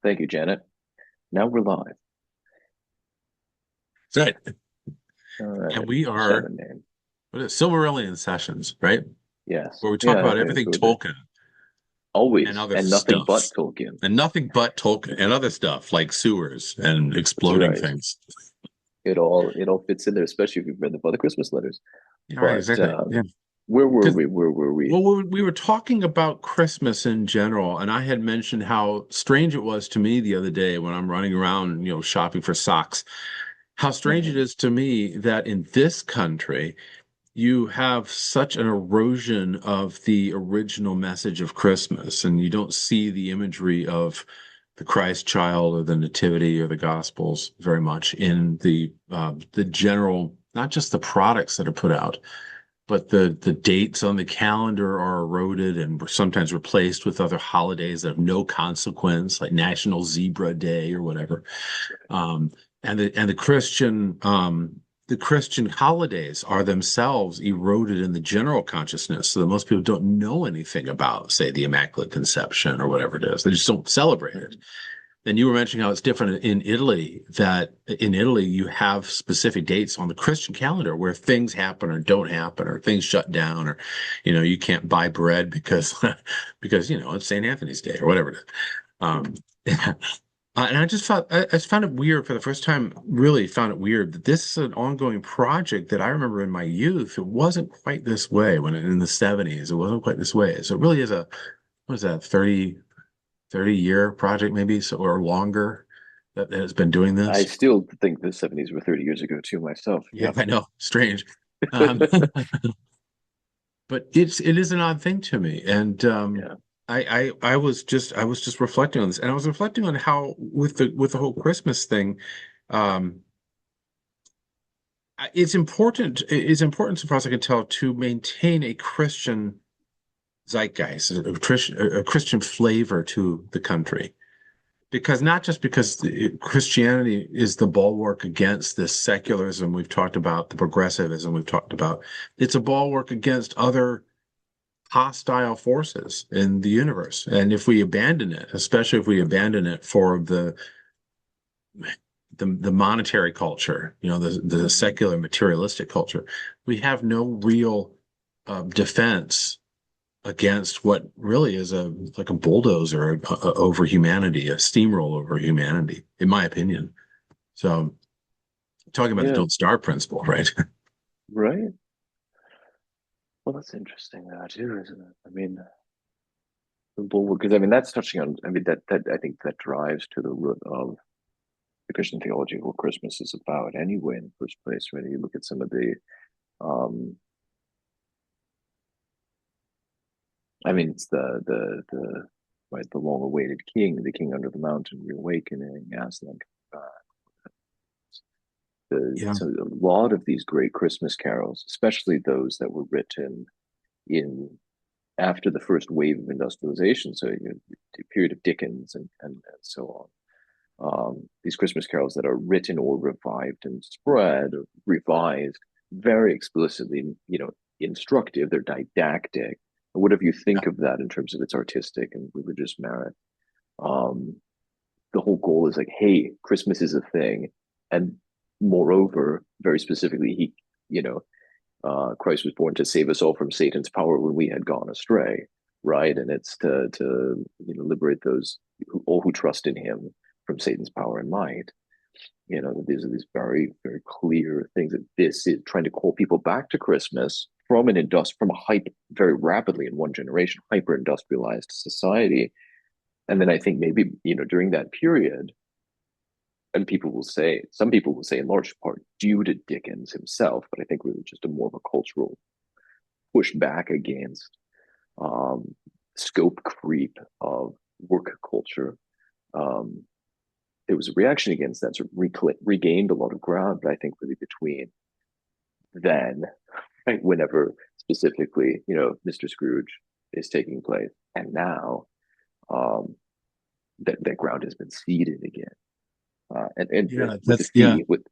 Thank you, Janet. Now we're live. Right. All And right. we are Seven name. what is Silmarillion sessions, right? Yes. Where we talk Yeah, about everything go there. Tolkien and Always. other And nothing stuff. but Tolkien. And nothing but Tolkien and other stuff like sewers and That's exploding right. things. It all fits in there, especially if you've read the Father Christmas letters. Yeah, right, But exactly. Yeah. where were 'Cause, we? Where were we? well, we were talking about Christmas in general, and I had mentioned how strange it was to me the other day when I'm running around, shopping for socks, how strange it Mhm. is to me that in this country, you have such an erosion of the original message of Christmas, and you don't see the imagery of the Christ child or the Nativity or the Gospels very much in the general, not just the products that are put out, but the dates on the calendar are eroded and were sometimes replaced with other holidays that have no consequence, like National Zebra Day or whatever. Um, and the Christian holidays are themselves eroded in the general consciousness, so that most people don't know anything about, say, the Immaculate Conception or whatever it is. They just don't celebrate it. Mhm. And you were mentioning how it's different in Italy, that in Italy you have specific dates on the Christian calendar where things happen or don't happen or things shut down or you can't buy bread because because it's St. Anthony's Day or whatever it is. Um, and I just found it weird for the first time, really found it weird that this is an ongoing project that I remember in my youth. It wasn't quite this way in the 70s. It wasn't quite this way. So it really is what is that, 30-year project maybe, so, or longer that has been doing I this. still think the 70s were 30 years ago too myself. Yeah, Yep. I know. Strange. Um, but it is an odd thing to me. And Yeah. I was just reflecting on this, and I was reflecting on how with the whole Christmas thing, um, it's important so far as I can tell to maintain a Christian zeitgeist, a Christian flavor to the country. Because not just because Christianity is the bulwark against this secularism we've talked about, the progressivism we've talked about, it's a bulwark against other hostile forces in the universe. And if we abandon it, especially if we abandon it for the monetary culture, the Mhm. secular materialistic culture, we have no real defense against what really is a like a bulldozer over humanity, a steamroll over humanity, in my opinion. So talking about the Yeah. don't starve principle, right? Right. Well, that's interesting now too, isn't it? I mean, because I mean that's touching on. I mean that I think that drives to the root of the Christian theology of what Christmas is about anyway in the first place, right? You look at some of the um I mean it's the right, the long awaited king, the king under the mountain reawakening, Aslan. Yeah. So a lot of these great Christmas carols, especially those that were written in after the first wave of industrialization, so the period of Dickens and so on. These Christmas carols that are written or revived and spread or revised very explicitly, instructive, they're didactic. Whatever you think of that in terms of its artistic and religious merit, um, the whole goal is like, hey, Christmas is a thing. And moreover, very specifically, Christ was born to save us all from Satan's power when we had gone astray, right? And it's to liberate those all who trust in Him from Satan's power and might. These are these very very clear things that this is trying to call people back to Christmas from a hype very rapidly in one generation hyper industrialized society, and then I think maybe during that period, and some people will say in large part due to Dickens himself, but I think really just a more of a cultural push back against um, scope creep of work culture. Um, there was a reaction against that, sort of regained a lot of ground, but I think really between then, right, whenever specifically, Mr. Scrooge is taking place, and now, um, that ground has been ceded again. And Yeah, with the that's yeah. C, with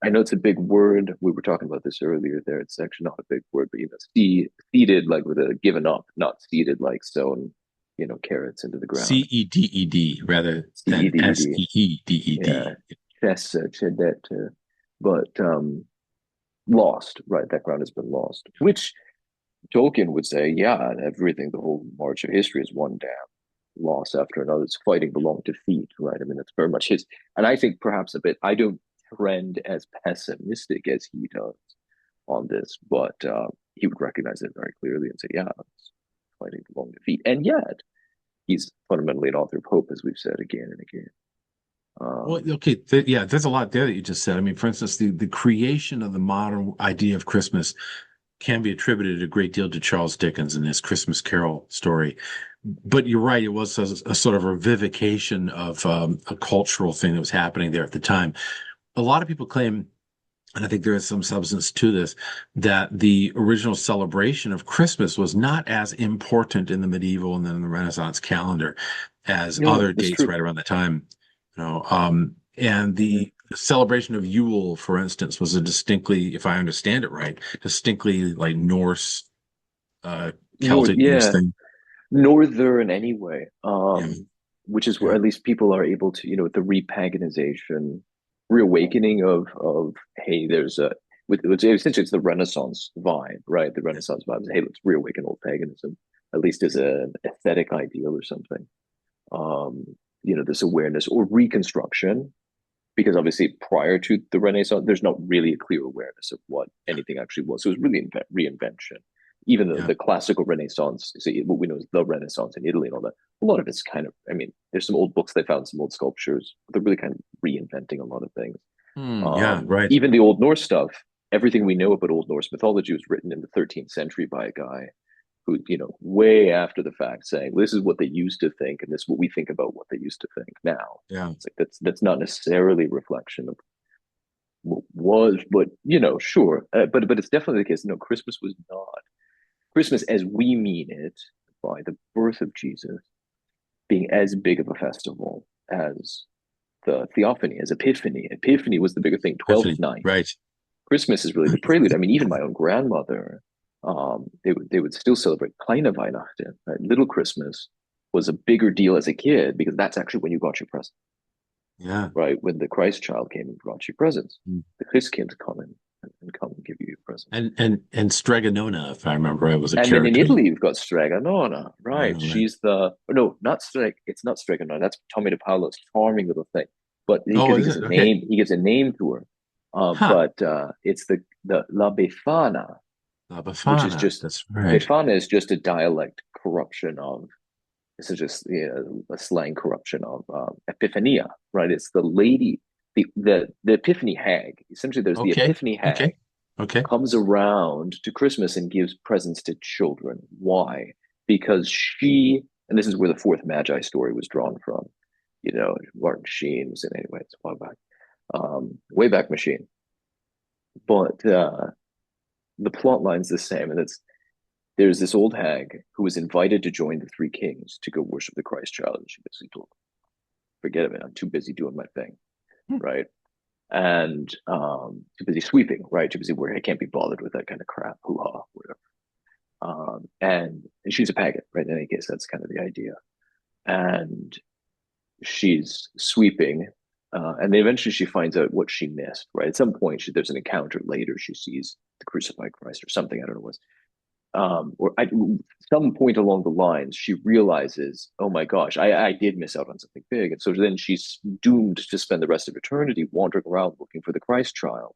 I know it's a big word. We were talking about this earlier. There, it's actually not a big word, but seeded like with a given up, not seeded like sown, carrots into the ground. CEDED rather than CEDED. Yeah. SEEDED. Chedet. But lost, right? That ground has been lost, which Tolkien would say, yeah, everything, the whole march of history is one damn loss after another. It's fighting the long defeat, right? I mean, that's very much his. And I think perhaps a bit, I don't trend as pessimistic as he does on this, but he would recognize it very clearly and say, yeah, it's fighting the long defeat. And yet, he's fundamentally an author of hope, as we've said again and again. Well, Um, okay, yeah, there's a lot there that you just said. I mean, for instance, the creation of the modern idea of Christmas can be attributed a great deal to Charles Dickens and his Christmas Carol story. But you're right, it was a sort of revivification of a cultural thing that was happening there at the time. A lot of people claim, and I think there is some substance to this, that the original celebration of Christmas was not as important in the medieval and then the Renaissance calendar as no, other that's dates true. right around the time. And Mhm. the celebration of Yule, for instance, was a distinctly, if I understand it right, distinctly like Norse, uh, North, Celtic Norse yeah, thing. northern anyway, Yeah, which is where yeah, at least people are able to, the repaganization, reawakening of hey, there's a with essentially it's the Renaissance vibe, right? The yeah. Renaissance vibe is hey, let's reawaken old paganism, at least as an aesthetic ideal or something. Um, this awareness or reconstruction, because obviously prior to the Renaissance, there's not really a clear awareness of what anything actually was. So it was really reinvention. Even though Yeah. the classical Renaissance, so what we know is the Renaissance in Italy and all that, a lot of it's kind of, I mean, there's some old books they found, some old sculptures. They're really kind of reinventing a lot of things. Yeah, right. Even the Old Norse stuff, everything we know about Old Norse mythology was written in the 13th century by a guy who, way after the fact saying, this is what they used to think, and this is what we think about what they used to think now. Yeah. It's like that's not necessarily a reflection of what was, but sure. But it's definitely the case. No, Christmas was not Christmas as we mean it by the birth of Jesus being as big of a festival as the Theophany, as Epiphany. Epiphany was the bigger thing, 12th Epiphany. night. Right. Christmas is really the prelude. I mean, even my own grandmother, they would still celebrate Kleine Weihnachten. Right? Little Christmas was a bigger deal as a kid because that's actually when you got your present, Yeah. right? When the Christ child came and brought you presents, Mm. the Christkind come in and come and give you your presents. And Stregonona, if I remember right, was a And then in character. Italy, you've got Stregonona, right? Right. She's no, not Streg. It's not Stregonona. That's Tommy DePaulo's charming little thing. But Oh, because he is gives it? a Okay. name, he gives a name to her. Huh. But it's the La Befana, La which is Befana. just That's right. Befana is just a dialect corruption of this is just a slang corruption of Epiphania, right? It's the lady, the Epiphany hag. Essentially, there's the Okay. Epiphany Okay. hag Okay. comes around to Christmas and gives presents to children. Why? Because she, and this is where the fourth Magi story was drawn from. Martin Sheen was in anyway. It's way back machine. But the plot line's the same, and it's there's this old hag who was invited to join the three kings to go worship the Christ child, and she basically told, "Forget it, man. I'm too busy doing my thing." Hmm. Right? And too busy sweeping, right? Too busy where I can't be bothered with that kind of crap, hoo ha, whatever. And she's a pagan, right? In any case, that's kind of the idea. And she's sweeping, and then eventually she finds out what she missed, right? At some point, there's an encounter later. She sees the crucified Christ or something. I don't know what. Or at some point along the lines, she realizes, oh my gosh, I did miss out on something big. And so then she's doomed to spend the rest of eternity wandering around looking for the Christ child.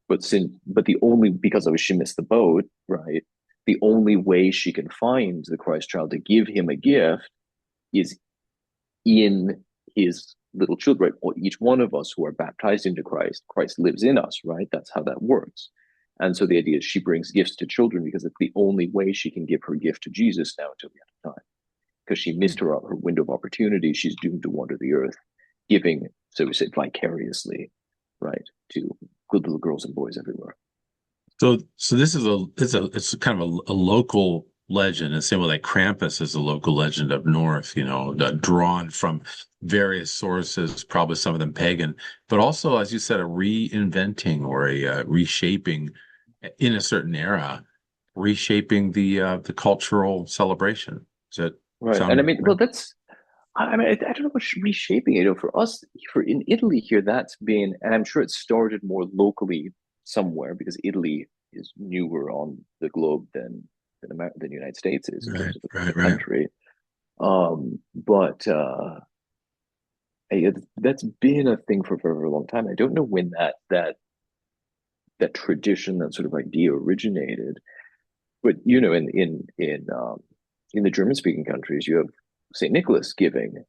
But the only because of she missed the boat, right? The only way she can find the Christ child to give him a gift is in his little children. Or each one of us who are baptized into Christ, Christ lives in us, right? That's how that works. And so the idea is she brings gifts to children because it's the only way she can give her gift to Jesus now until the end of time. Because she missed her window of opportunity, she's doomed to wander the earth, giving, so we say, vicariously, right, to good little girls and boys everywhere. So this is it's kind of a local legend. The same way like Krampus is a local legend up north, drawn from various sources, probably some of them pagan, but also, as you said, a reinventing or a reshaping in a certain era, reshaping the cultural celebration. Is it? Right. And I Sound mean, right? well, I don't know what's reshaping it. For us, for in Italy here, that's been, and I'm sure it started more locally somewhere because Italy is newer on the globe than the United States is in Right, terms of right, a right. country. But that's been a thing for a very, very long time. I don't know when that tradition, that sort of idea originated. But in the German speaking countries, you have Saint Nicholas giving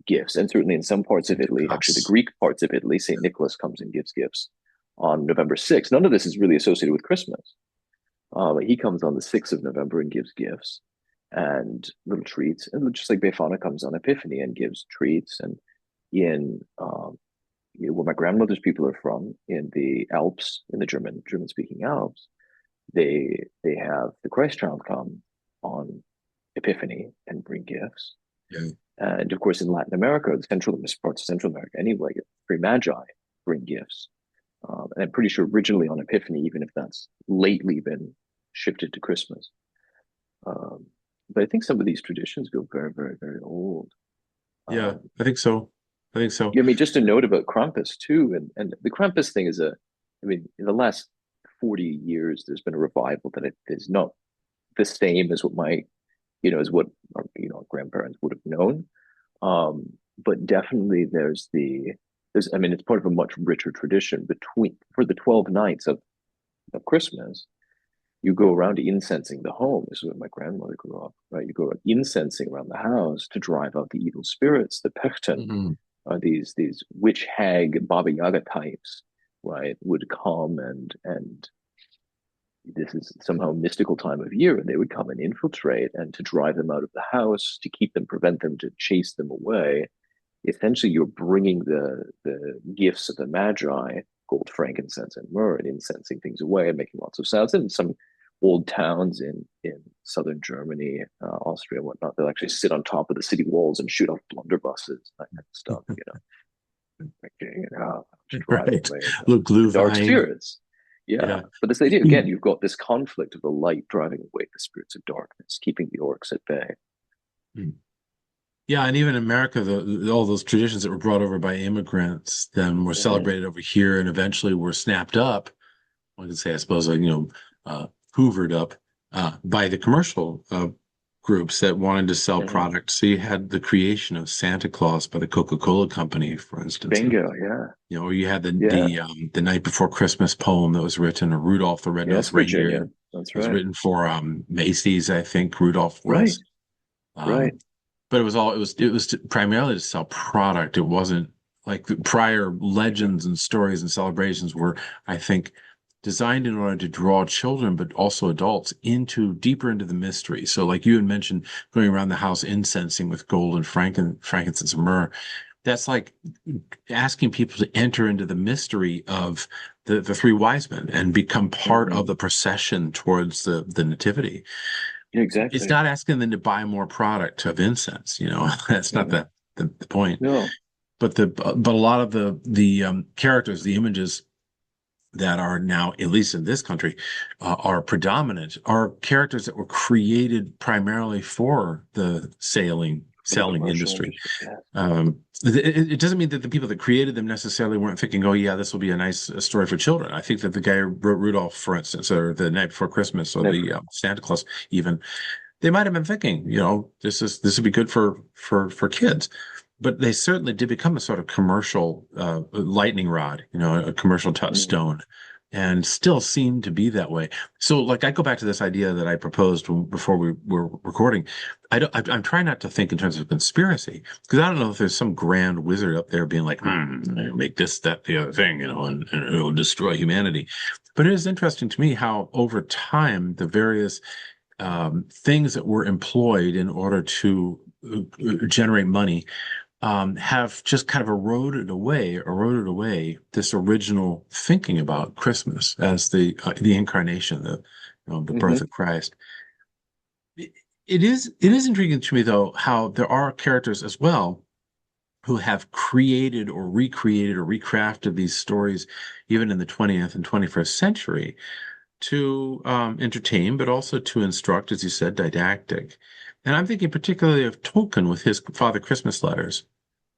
gifts, and certainly in some parts of Italy, actually the Us. Greek parts of Italy, Saint Nicholas comes and gives gifts on November 6th. None of this is really associated with Christmas. He comes on the 6th of November and gives gifts and little treats, and just like Befana comes on Epiphany and gives treats. And in where my grandmother's people are from, in the Alps, in the German speaking Alps, they have the Christ child come on Epiphany and bring gifts. Yeah. And of course, in Latin America, the central parts of Central America anyway, three magi bring gifts. And I'm pretty sure originally on Epiphany, even if that's lately been shifted to Christmas. Um, but I think some of these traditions go very, very, very old. Yeah, Um, I think so. I think so. yeah, I mean, just a note about Krampus too, and the Krampus thing is I mean, in the last 40 years, there's been a revival that it is not the same as what our grandparents would have known. But definitely there's I mean it's part of a much richer tradition between for the 12 nights of Christmas. You go around incensing the home. This is where my grandmother grew up, right? You go around incensing around the house to drive out the evil spirits. The Pechten Hmm. are these witch hag Baba Yaga types, right? Would come and this is somehow a mystical time of year, and they would come and infiltrate, and to drive them out of the house, to keep them, prevent them, to chase them away. Essentially, you're bringing the gifts of the Magi, gold, frankincense, and myrrh, and incensing things away and making lots of sounds. And some old towns in southern Germany, Austria, and whatnot, they'll actually sit on top of the city walls and shoot off blunderbusses, that kind of stuff, just drive Right. away Look, the dark Glühwein. spirits. Yeah. Yeah. But this idea, again, you've got this conflict of the light driving away the spirits of darkness, keeping the orcs at bay. Yeah, and even in America, all those traditions that were brought over by immigrants then were Mm-hmm. celebrated over here and eventually were snapped up. One could say, I suppose, uh, hoovered up by the commercial groups that wanted to sell Mm-hmm. products. So you had the creation of Santa Claus by the Coca-Cola Company, for instance. Bingo. Yeah. Or you had Yeah. the Night Before Christmas poem that was written, or Rudolph the Yes, Red-Nosed Virginia. Reindeer That's was right. written for Macy's, I think Rudolph Right. was. Right. Um, but it was primarily to sell product. It wasn't like the prior legends and stories and celebrations were, I think, designed in order to draw children, but also adults deeper into the mystery. So, like you had mentioned, going around the house incensing with gold and frankincense and myrrh. That's like asking people to enter into the mystery of the three wise men and become part of Mm-hmm. the procession towards the nativity. Yeah, It's exactly. not asking them to buy more product of incense, that's not Mm-mm. the point. No. But a lot of the characters, the images that are now, at least in this country, are predominant, are characters that were created primarily for the For the selling commercial industry. industry. Yeah. It doesn't mean that the people that created them necessarily weren't thinking, oh, yeah, this will be a nice story for children. I think that the guy who wrote Rudolph, for instance, or The Night Before Christmas, or the Never. Santa Claus, even they might have been thinking, this would be good for kids. But they certainly did become a sort of commercial lightning rod, a commercial Mm-hmm. touchstone, and still seem to be that way. So, like, I go back to this idea that I proposed before we were recording. I'm trying not to think in terms of conspiracy because I don't know if there's some grand wizard up there being like, make this, that, the other thing, and it'll destroy humanity. But it is interesting to me how over time the various things that were employed in order to generate money have just kind of eroded away this original thinking about Christmas as the incarnation, the birth Mm-hmm. of Christ. It is intriguing to me though how there are characters as well who have created or recreated or recrafted these stories even in the 20th and 21st century to entertain, but also to instruct, as you said, didactic. And I'm thinking particularly of Tolkien with his Father Christmas letters.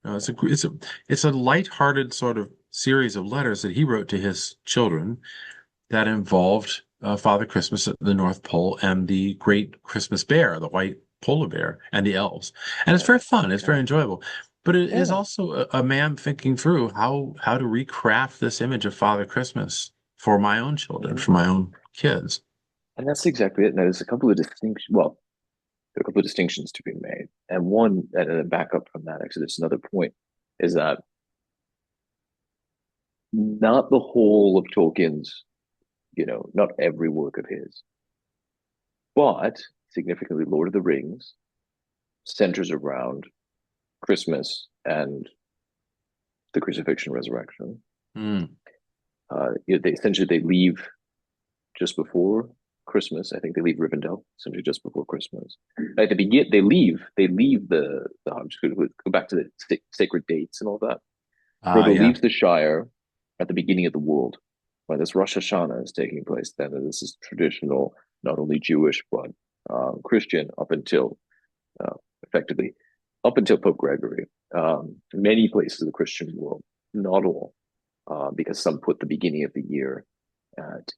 It's a light-hearted sort of series of letters that he wrote to his children that involved Father Christmas at the North Pole and the great Christmas bear, the white polar bear, and the elves. And it's very fun. It's very enjoyable. But it is Yeah. also a man thinking through how to recraft this image of Father Christmas for my own children, Mhm. for my own kids. And that's exactly it. Now, there's a couple of distinctions. Well, there are a couple of distinctions to be made. And one, and then back up from that, actually, there's another point, is that not the whole of Tolkien's, not every work of his, but significantly Lord of the Rings centers around Christmas and the crucifixion resurrection. Mm. They leave just before Christmas. I think they leave Rivendell essentially just before Christmas. At the begin, they leave the. I'm just going to go back to the sacred dates and all that. Ah, Frodo yeah. leaves the Shire at the beginning of the world when this Rosh Hashanah is taking place. Then this is traditional, not only Jewish but Christian up until uh, effectively up until Pope Gregory. Many places of the Christian world, not all, because some put the beginning of the year at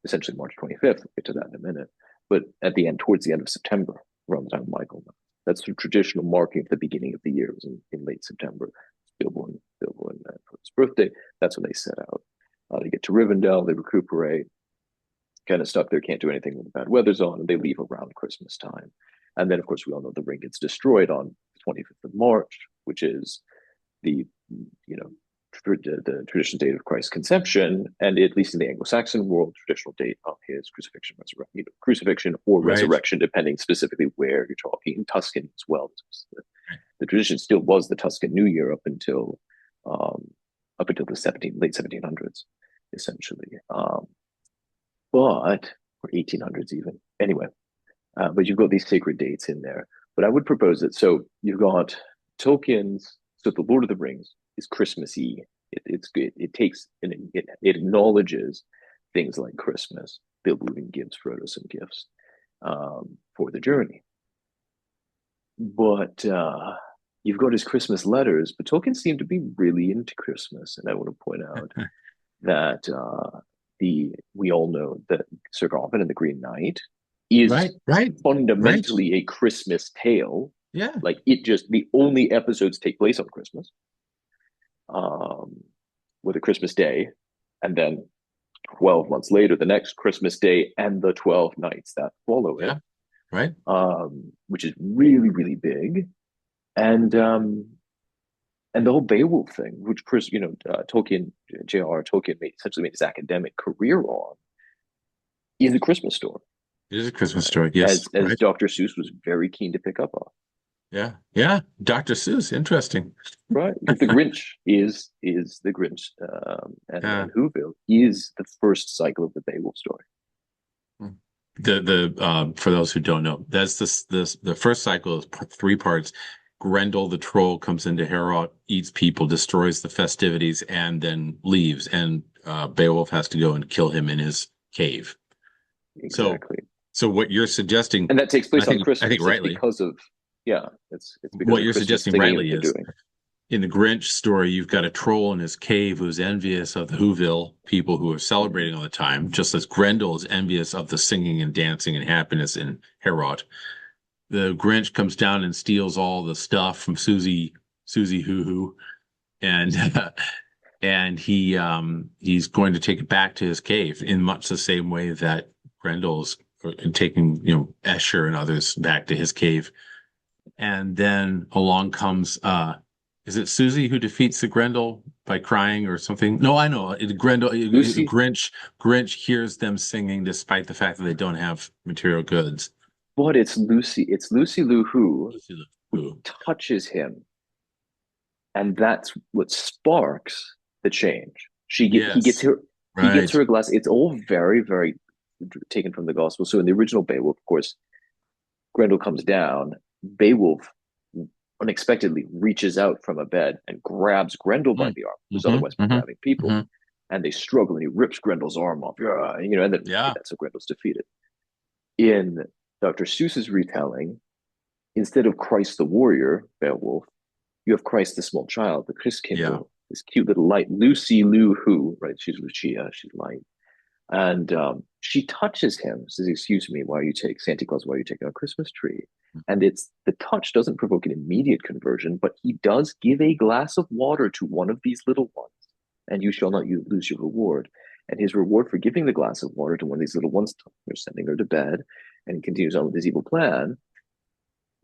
essentially March 25th. We'll get to that in a minute. But at the end, towards the end of September, around the time of Michael, that's the traditional marking of the beginning of the year. It was in late September. Bilbo for his birthday. That's when they set out. They get to Rivendell, they recuperate, kind of stuck there, can't do anything when the bad weather's on, and they leave around Christmas time. And then, of course, we all know the ring gets destroyed on the 25th of March, which is the you know the traditional date of Christ's conception, and at least in the Anglo-Saxon world, traditional date of his crucifixion, crucifixion or Right. resurrection, depending specifically where you're talking. In Tuscan as well, the tradition still was the Tuscan New Year um, up until the late 1700s, essentially, but or 1800s even. Anyway, but you've got these sacred dates in there. But I would propose that. So you've got Tolkien's. So the Lord of the Rings is Christmassy. It's good. It acknowledges things like Christmas. Bilbo even gives Frodo some gifts for the journey. But you've got his Christmas letters. But Tolkien seemed to be really into Christmas, and I want to point out that the we all know that Sir Gawain and the Green Knight is Right. Right. Right. fundamentally a Christmas tale. Yeah. Like the only episodes take place on Christmas, um, with a Christmas day, and then 12 months later, the next Christmas day and the 12 nights that follow it, Yeah. Right. which is really, really big. And and the whole Beowulf thing, which Chris, Tolkien, J.R. Tolkien essentially made his academic career on, is a Christmas story, It is a Christmas right? story. Yes. As Right. Dr. Seuss was very keen to pick up on, Yeah. Yeah. Dr. Seuss. Interesting. right? Because the Grinch is the Grinch, Yeah. and Whoville is the first cycle of the Beowulf story. The for those who don't know, that's this the first cycle is three parts. Grendel the troll comes into Heorot, eats people, destroys the festivities, and then leaves. And Beowulf has to go and kill him in his cave. So, Exactly, so what you're suggesting, and that takes I place on think, I think Christmas. It's rightly, because of yeah, it's because what of you're Christmas suggesting singing that rightly they're is doing. in the Grinch story, you've got a troll in his cave who's envious of the Whoville people who are Mhm. celebrating all the time, just as Grendel is envious of the singing and dancing and happiness in Heorot. The Grinch comes down and steals all the stuff from Susie Hoo Hoo, and and he's going to take it back to his cave in much the same way that Grendel's taking Escher and others back to his cave. And then along comes is it Susie who defeats the Grendel by crying or something? No, I know. Lucy, Grinch hears them singing despite the fact that they don't have material goods. but it's Lucy Liu Hu who Who? touches him, and that's what sparks the change. Yes. He gets Right. her a glass. It's all very, very taken from the gospel. So in the original Beowulf, of course, Grendel comes down. Beowulf unexpectedly reaches out from a bed and grabs Grendel by Mm. the arm, who's Hmm. otherwise been Hmm. grabbing people. Hmm. and they struggle, and he rips Grendel's arm off. Yeah, and then Yeah. that's how Grendel's defeated. In Dr. Seuss's retelling, instead of Christ the warrior, Beowulf, you have Christ the small child, the Yeah. Christkindl, this cute little light, Lucy Lou Who, right? She's Lucia, she's light. And she touches him, says, "Excuse me, why are you take Santa Claus? Why are you taking a Christmas tree?" And it's the touch doesn't provoke an immediate conversion, but he does give a glass of water to one of these little ones, and you shall not lose your reward. And his reward for giving the glass of water to one of these little ones, they're sending her to bed, and he continues on with his evil plan.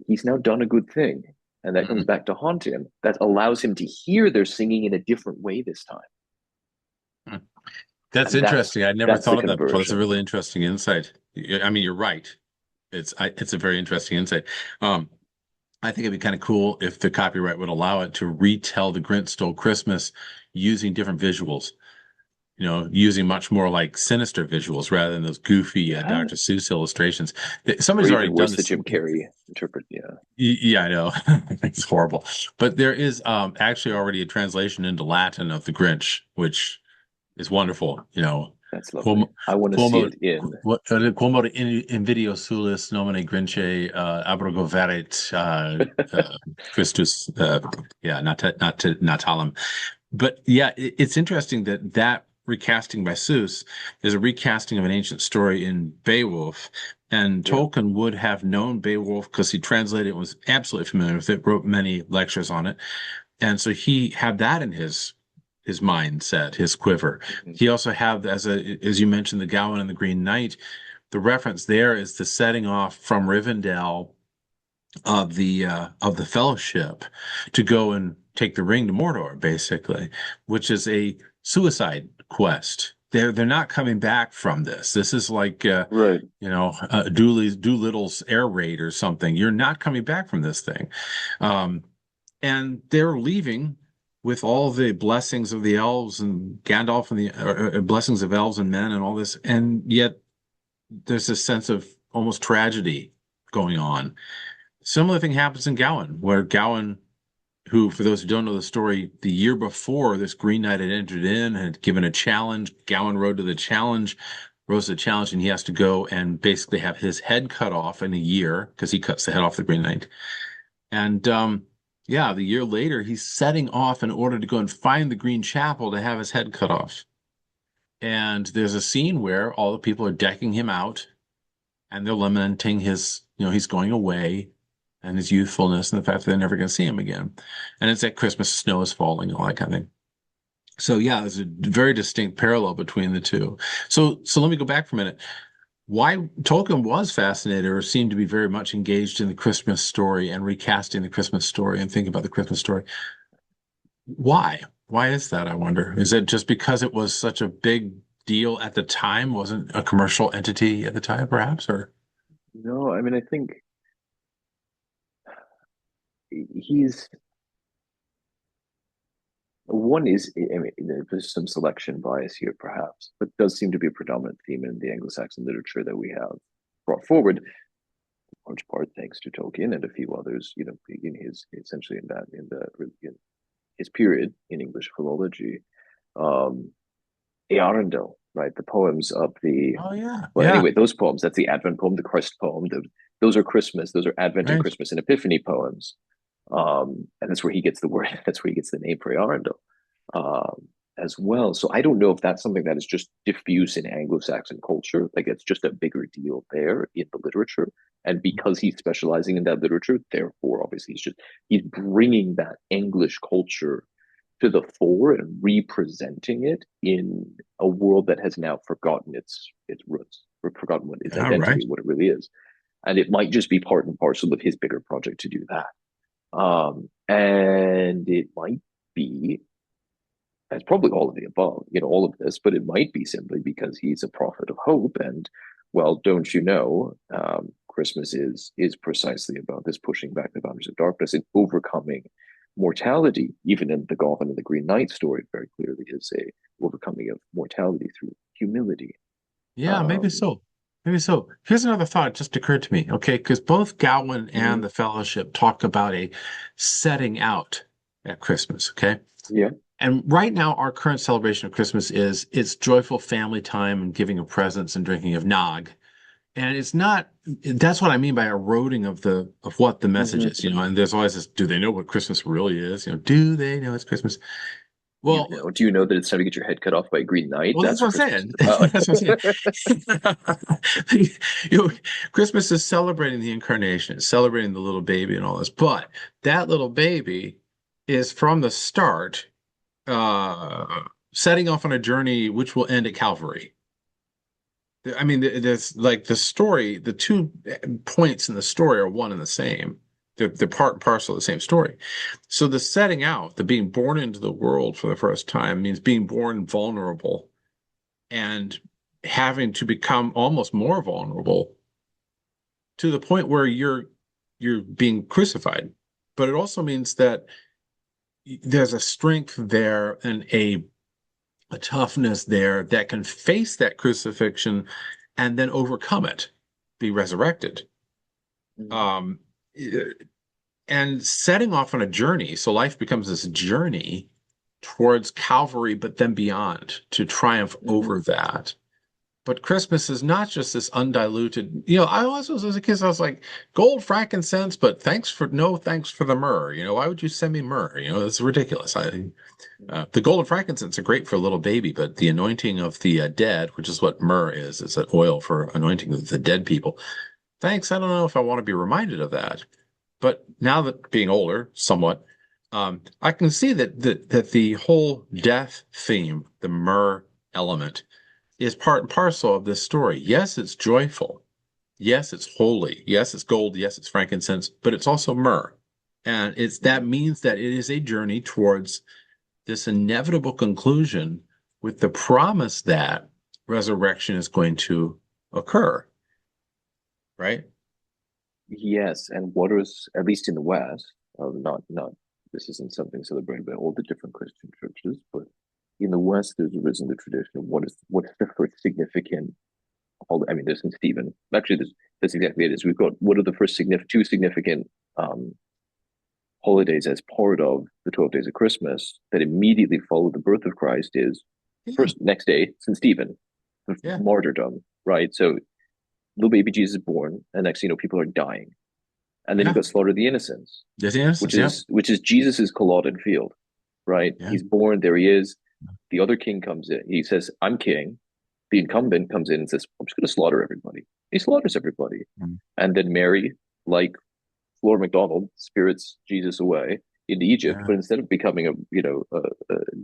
He's now done a good thing, and that comes Mhm. back to haunt him. That allows him to hear their singing in a different way this time, Mm. That's and interesting. I never that's the thought of that before. That's a conversion. really interesting insight. I mean, you're right. It's a very interesting insight. Um, I think it'd be kind of cool if the copyright would allow it to retell the Grinch Stole Christmas using different visuals. Using much more like sinister visuals rather than those goofy Yeah, Dr. Seuss illustrations. or Somebody's already even done worse, the this. Jim Carrey interpret. Yeah, Yeah, I know. It's horrible. But there is actually already a translation into Latin of the Grinch, which is wonderful. that's lovely. Quomo, I want to see quomo, it in. quomo invidio sulis nomine Grinche abrogoverit Christus. Yeah, not natalem. But yeah, it's interesting that recasting by Seuss is a recasting of an ancient story in Beowulf. And Yeah, Tolkien would have known Beowulf because he translated it, was absolutely familiar with it, wrote many lectures on it. And so he had that in his mindset, his quiver. mm-hmm. He also had, as you mentioned, the Gawain and the Green Knight. The reference there is the setting off from Rivendell of the Fellowship to go and take the ring to Mordor, basically, which is a suicide quest. They're not coming back from this. This is like Right. Doolittle's air raid or something. You're not coming back from this thing, and they're leaving with all the blessings of the elves and Gandalf and the blessings of elves and men and all this, and yet there's this sense of almost tragedy going on. Similar thing happens in Gowan, where Gowan, who, for those who don't know the story, the year before this Green Knight had entered in, had given a challenge. Gowan rose to the challenge, and he has to go and basically have his head cut off in a year because he cuts the head off the Green Knight. And yeah, the year later, he's setting off in order to go and find the Green Chapel to have his head cut off. And there's a scene where all the people are decking him out and they're lamenting he's going away and his youthfulness and the fact that they're never going to see him again. And it's at Christmas, snow is falling, all that kind of thing. So yeah, there's a very distinct parallel between the two. So let me go back for a minute. Why Tolkien was fascinated or seemed to be very much engaged in the Christmas story and recasting the Christmas story and thinking about the Christmas story. Why? Why is that, I wonder? Is it just because it was such a big deal at the time, wasn't a commercial entity at the time, perhaps, or? No, I mean, I think he's one is, I mean, there's some selection bias here, perhaps, but does seem to be a predominant theme in the Anglo-Saxon literature that we have brought forward, in large part thanks to Tolkien and a few others, in his essentially in his period in English philology. Um, Earendel, right? The poems of the Oh yeah, well, yeah, anyway, those poems, that's the Advent poem, the Christ poem, those are Christmas, those are Advent and right. Christmas and Epiphany poems. And that's where he gets the word, that's where he gets the name for Arundel as well. So I don't know if that's something that is just diffuse in Anglo-Saxon culture, like it's just a bigger deal there in the literature. And because he's specializing in that literature, therefore, obviously, he's bringing that English culture to the fore and representing it in a world that has now forgotten its roots, or forgotten what its All right. identity, what it really is. And it might just be part and parcel of his bigger project to do that. And it might be, it's probably all of the above, all of this, but it might be simply because he's a prophet of hope. And well, don't you know, Christmas is precisely about this pushing back the boundaries of darkness and overcoming mortality. Even in the Goblin and the Green Knight story, very clearly is a overcoming of mortality through humility. Yeah, maybe Um, so. Maybe so. Here's another thought just occurred to me. Okay, because both Gowan mm-hmm. and the Fellowship talk about a setting out at Christmas. Okay. Yeah. And right now, our current celebration of Christmas is it's joyful family time and giving of presents and drinking of nog. And it's not, that's what I mean by eroding of what the message is, Hmm. and there's always this, do they know what Christmas really is? Do they know it's Christmas? Well, Do you know that it's time to get your head cut off by a Green Knight? well, that's That's what what I'm Christmas is saying. about. That's what I'm saying. You know, Christmas is celebrating the incarnation, it's celebrating the little baby and all this, but that little baby is from the start uh setting off on a journey which will end at Calvary. I mean, there's like the story, the two points in the story are one and the same. They're part and parcel of the same story. So the setting out, the being born into the world for the first time means being born vulnerable and having to become almost more vulnerable to the point where you're being crucified. But it also means that there's a strength there and a toughness there that can face that crucifixion and then overcome it, be resurrected. Mhm. Um, and setting off on a journey. So life becomes this journey towards Calvary, but then beyond to triumph Mhm. over that. But Christmas is not just this undiluted, I always was as a kid, I was like, gold, frankincense, but thanks for the myrrh. Why would you send me myrrh? It's ridiculous. The gold and frankincense are great for a little baby, but the anointing of the dead, which is what myrrh is an oil for anointing the dead people. Thanks. I don't know if I want to be reminded of that. But now that being older, somewhat, I can see that the whole death theme, the myrrh element, is part and parcel of this story. Yes, it's joyful. Yes, it's holy. Yes, it's gold. Yes, it's frankincense, but it's also myrrh. And that Mhm. means that it is a journey towards this inevitable conclusion with the promise that resurrection is going to occur, right? Yes, and what is, at least in the West, not this isn't something celebrated by all the different Christian churches, but in the West, there's arisen the tradition of what's the first significant holiday. I mean, there's St. Stephen. Actually, that's exactly it. Is we've got what are the first two significant um, holidays as part of the 12 days of Christmas that immediately follow the birth of Christ is Yeah, first next day St. Stephen, the yeah, martyrdom, right? So little baby Jesus is born, and next thing you know, people are dying, and then you've yeah. got slaughter of the innocents, There's the innocence. Yeah, which is Jesus's Culloden field, right? yeah, He's born, there he is. The other king comes in. He says, "I'm king." The incumbent comes in and says, "I'm just going to slaughter everybody." He slaughters everybody, mm, and then Mary, like Flora McDonald, spirits Jesus away into Egypt. yeah, But instead of becoming a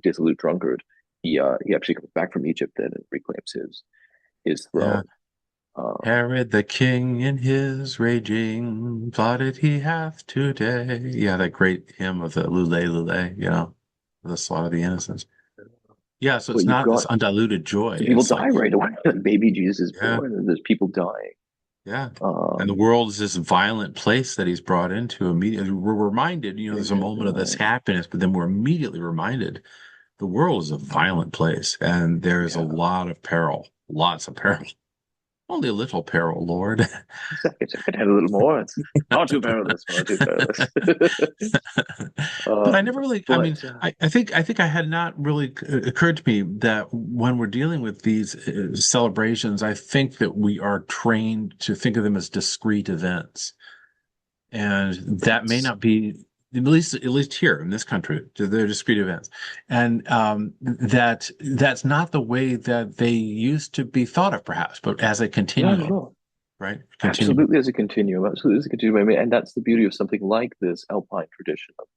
dissolute drunkard, he actually comes back from Egypt then and reclaims his yeah. throne. Um, Herod the king in his raging plotted he hath today. Yeah, that great hymn of the Lule Lule, the slaughter of the innocents. Yeah, so but it's you've not this got undiluted joy. so people It's like, die right away. Baby Jesus is yeah, born, and there's people dying. yeah. And the Um, world is this violent place that he's brought into immediately. We're reminded, there's a moment of this yeah, happiness, but then we're immediately reminded the world is a violent place and there is a yeah. lot of peril, lots of peril. Only a little peril, Lord. Second, have a little more. It's far too perilous, far too perilous. But I um, never really, I mean, but I think I had not really occurred to me that when we're dealing with these celebrations, I think that we are trained to think of them as discrete events. And that may that's not be, at least here in this country, they're discrete events. And that's not the way that they used to be thought of, perhaps, but as a not at continuum, all. right? Continuum. Absolutely as a continuum. Absolutely as a continuum. I mean, and that's the beauty of something like this Alpine tradition of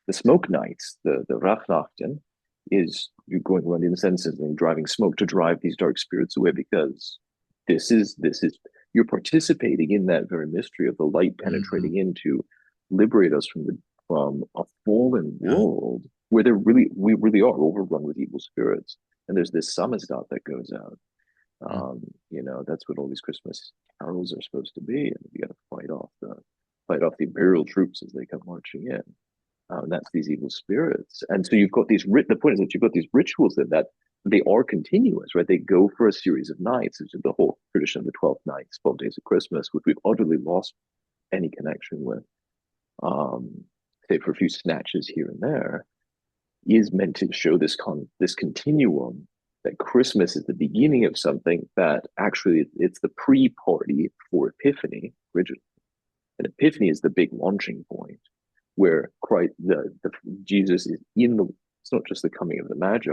the smoke nights, the Rachnachten, is you're going around the incenses and driving smoke to drive these dark spirits away because this is you're participating in that very mystery of the light Mhm. penetrating in to liberate us from a fallen Yeah. world where we really are overrun with evil spirits. And there's this samizdat that goes out. Mm. That's what all these Christmas carols are supposed to be, and you got to fight off the imperial troops as they come marching in. That's these evil spirits. And so you've got the point is that you've got these rituals that they are continuous, right? They go for a series of nights. It's the whole tradition of the 12 nights, 12 days of Christmas, which we've utterly lost any connection with, um, save for a few snatches here and there. is meant to show this continuum that Christmas is the beginning of something that actually it's the pre-party for Epiphany originally. And Epiphany is the big launching point where Christ, the Jesus is in the. It's not just the coming of the Magi,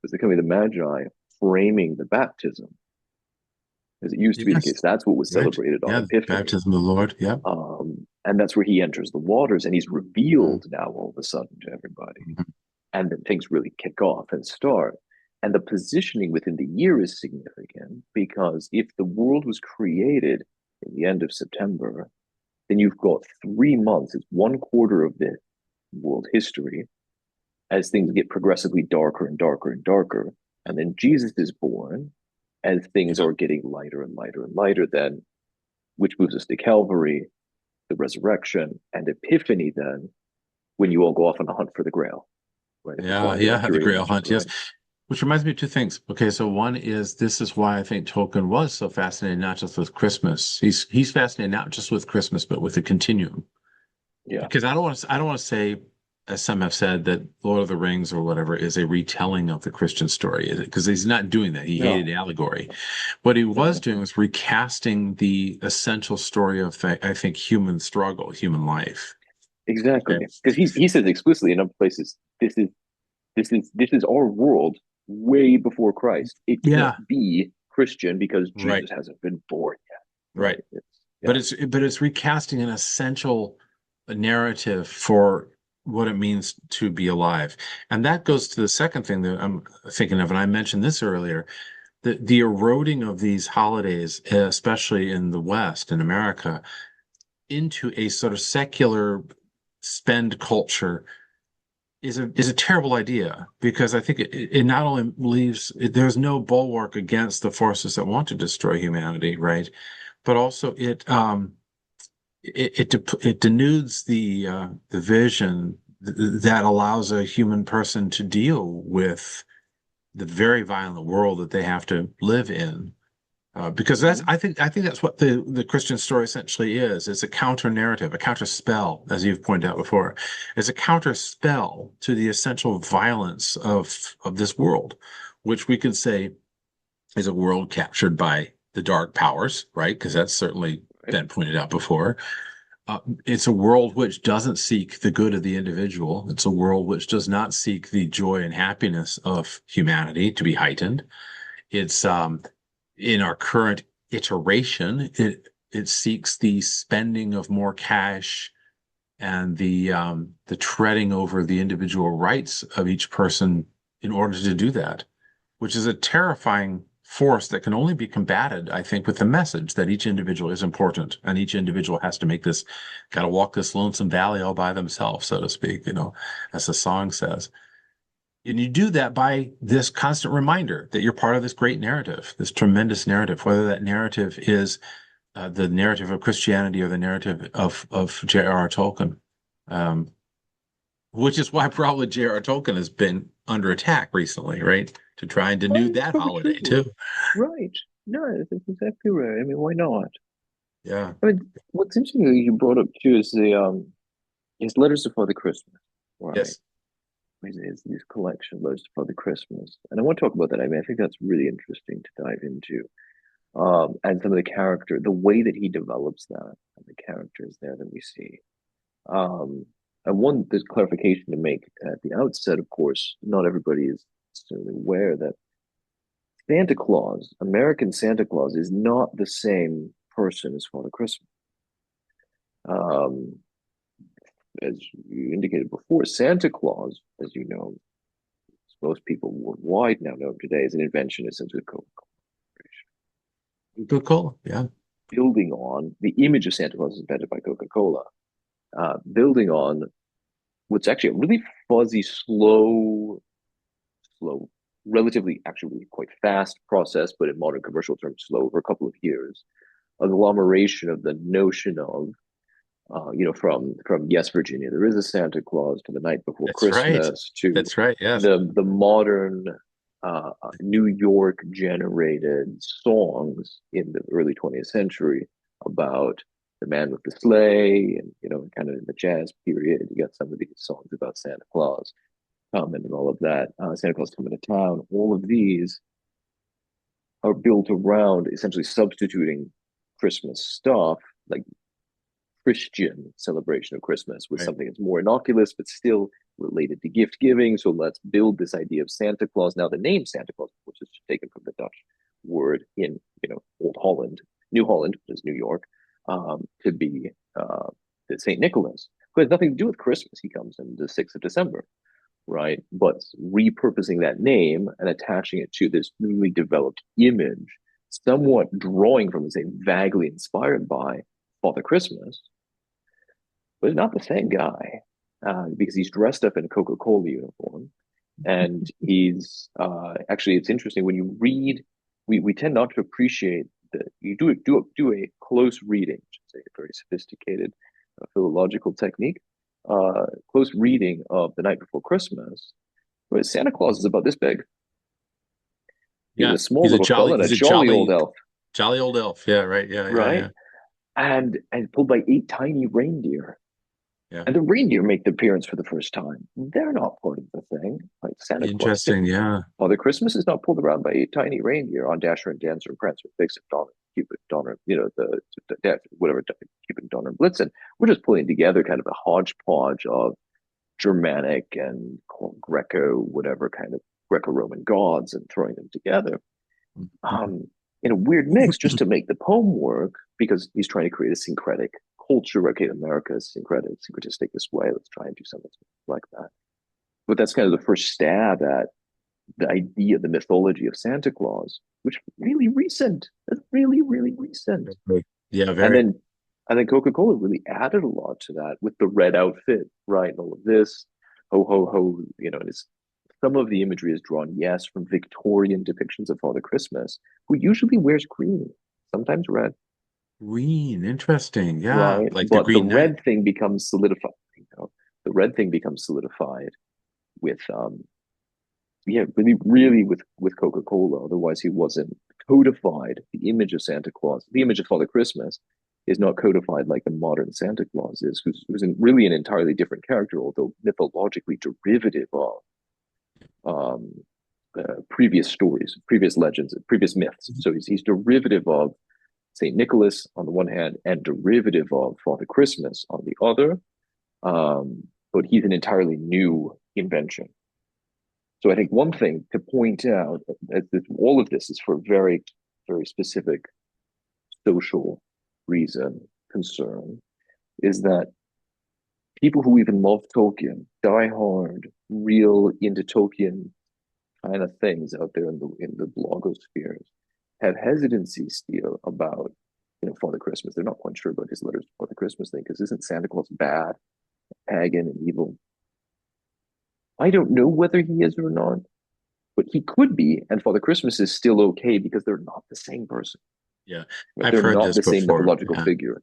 it's the coming of the Magi framing the baptism, as it used to be the Yes. case. That's what was Right. celebrated on Yeah. Epiphany. Baptism of the Lord. Yeah. And that's where he enters the waters and he's Mm. revealed now all of a sudden to everybody. Mhm. And then things really kick off and start. And the positioning within the year is significant because if the world was created in the end of September, then you've got 3 months, it's one quarter of the world history as things get progressively darker and darker and darker. And then Jesus is born as things Yeah. are getting lighter and lighter and lighter, then, which moves us to Calvary, the resurrection, and Epiphany, then, when you all go off on a hunt for the Grail, right? To Yeah. find the Yeah. The Arthurian Grail legend, hunt. Yes. right? Which reminds me of two things. Okay, so one is this is why I think Tolkien was so fascinated, not just with Christmas. He's fascinated not just with Christmas, but with the continuum. Yeah. Because I don't want to say, as some have said, that Lord of the Rings or whatever is a retelling of the Christian story, because he's not doing that. He hated No, allegory. What he was no, doing was recasting the essential story of, I think, human struggle, human life. exactly. Okay. Because he says explicitly in other places, this is our world way before Christ. It can't Yeah, be Christian because right, Jesus hasn't been born yet, right. right? But Yeah, it's recasting an essential narrative for what it means to be alive. And that goes to the second thing that I'm thinking of, and I mentioned this earlier, the eroding of these holidays, especially in the West, in America, into a sort of secular spend culture is a terrible idea because I think it not only leaves there's no bulwark against the forces that want to destroy humanity, right? But also it denudes the vision that allows a human person to deal with the very violent world that they have to live in. Because that's mhm, I think that's what the Christian story essentially is. It's a counter narrative, a counter spell, as you've pointed out before. It's a counter spell to the essential violence of this world, which we could say is a world captured by the dark powers, right? Because that's certainly right. been pointed out before. It's a world which doesn't seek the good of the individual. It's a world which does not seek the joy and happiness of humanity to be heightened. It's in our current iteration, it seeks the spending of more cash and the treading over the individual rights of each person in order to do that, which is a terrifying force that can only be combated, I think, with the message that each individual is important and each individual has to make this, got to walk this lonesome valley all by themselves, so to speak, as the song says. And you do that by this constant reminder that you're part of this great narrative, this tremendous narrative, whether that narrative is the narrative of Christianity or the narrative of J.R.R. Tolkien, um, which is why probably J.R.R. Tolkien has been under attack recently, right? To try and Oh, denude it's that probably holiday true. too. Right. No, that's exactly right. I mean, why not? Yeah. I mean, what's interesting that you brought up too is the his letters to Father Christmas, right? Yes. His collection, letters to Father Christmas, and I want to talk about that. I mean, I think that's really interesting to dive into. And some of the character, the way that he develops that, and the characters there that we see. Um, and one, there's clarification to make at the outset. Of course, not everybody is necessarily aware that Santa Claus, American Santa Claus, is not the same person as Father Christmas. Um, as you indicated before, Santa Claus, as you know, most people worldwide now know today, is an invention essentially of Coca-Cola, Good call. Yeah. building on the image of Santa Claus is invented by Coca-Cola, building on what's actually a really fuzzy, slow, relatively actually really quite fast process, but in modern commercial terms, slow over a couple of years, agglomeration of the notion of from yes, Virginia, there is a Santa Claus to the night before That's right. Christmas to That's right. Yes. the modern New York generated songs in the early 20th century about the man with the sleigh, and kind of in the jazz period, you got some of these songs about Santa Claus. and all of that. Santa Claus coming to town. All of these are built around essentially substituting Christmas stuff, like Christian celebration of Christmas, with Right. something that's more innocuous but still related to gift giving. So let's build this idea of Santa Claus. Now, the name Santa Claus, which is taken from the Dutch word in Old Holland, New Holland, which is New York, to be Saint Nicholas, who has nothing to do with Christmas. He comes in the 6th of December, right? But repurposing that name and attaching it to this newly developed image, somewhat drawing from, say, vaguely inspired by Father Christmas, but not the same guy, because he's dressed up in a Coca-Cola uniform, and he's actually, it's interesting when you read. We tend not to appreciate that you do a close reading, say a very sophisticated philological technique, close reading of The Night Before Christmas, where Santa Claus is about this big. He's Yeah, a small little fella and a he's a jolly old elf, jolly old elf. Yeah, right. Yeah, yeah, right? yeah, And pulled by eight tiny reindeer. yeah. And the reindeer make the appearance for the first time. They're not part of the thing. Like Santa Claus, Interesting. Yeah. Father Christmas is not pulled around by eight tiny reindeer on Dasher and Dancer and Prancer, Vixen, Donner, Cupid, Donner, whatever, Cupid, Donner, and Blitzen. We're just pulling together kind of a hodgepodge of Germanic and Greco, whatever kind of Greco-Roman gods, and throwing them together um, in a weird mix just to make the poem work, because he's trying to create a syncretic culture. Okay, America is syncretistic this way. Let's try and do something like that. But that's kind of the first stab at the idea, the mythology of Santa Claus, which is really recent. That's really, really recent. Yeah, And very. then Coca-Cola really added a lot to that with the red outfit, right? And all of this, ho ho ho, and it's some of the imagery is drawn, yes, from Victorian depictions of Father Christmas, who usually wears green, sometimes red, Green. Interesting. Yeah, right? like the But the Green Knight. red thing becomes solidified. The red thing becomes solidified with yeah, really, really with Coca-Cola. Otherwise, he wasn't codified. The image of Santa Claus, the image of Father Christmas, is not codified like the modern Santa Claus is, who's really an entirely different character, although mythologically derivative of um, previous stories, previous legends, previous myths. So he's derivative of Saint Nicholas on the one hand, and derivative of Father Christmas on the other. But he's an entirely new invention. So I think one thing to point out, all of this is for very, very specific social reason, concern, is that people who even love Tolkien, die hard, real into Tolkien kind of things out there in the blogospheres, have hesitancy still about Father Christmas. They're not quite sure about his letters for the Christmas thing, because isn't Santa Claus bad, pagan, and evil? I don't know whether he is or not, but he could be, and Father Christmas is still okay because they're not the same person. Yeah, Right? I've They're heard not this the same before. mythological Yeah, figure.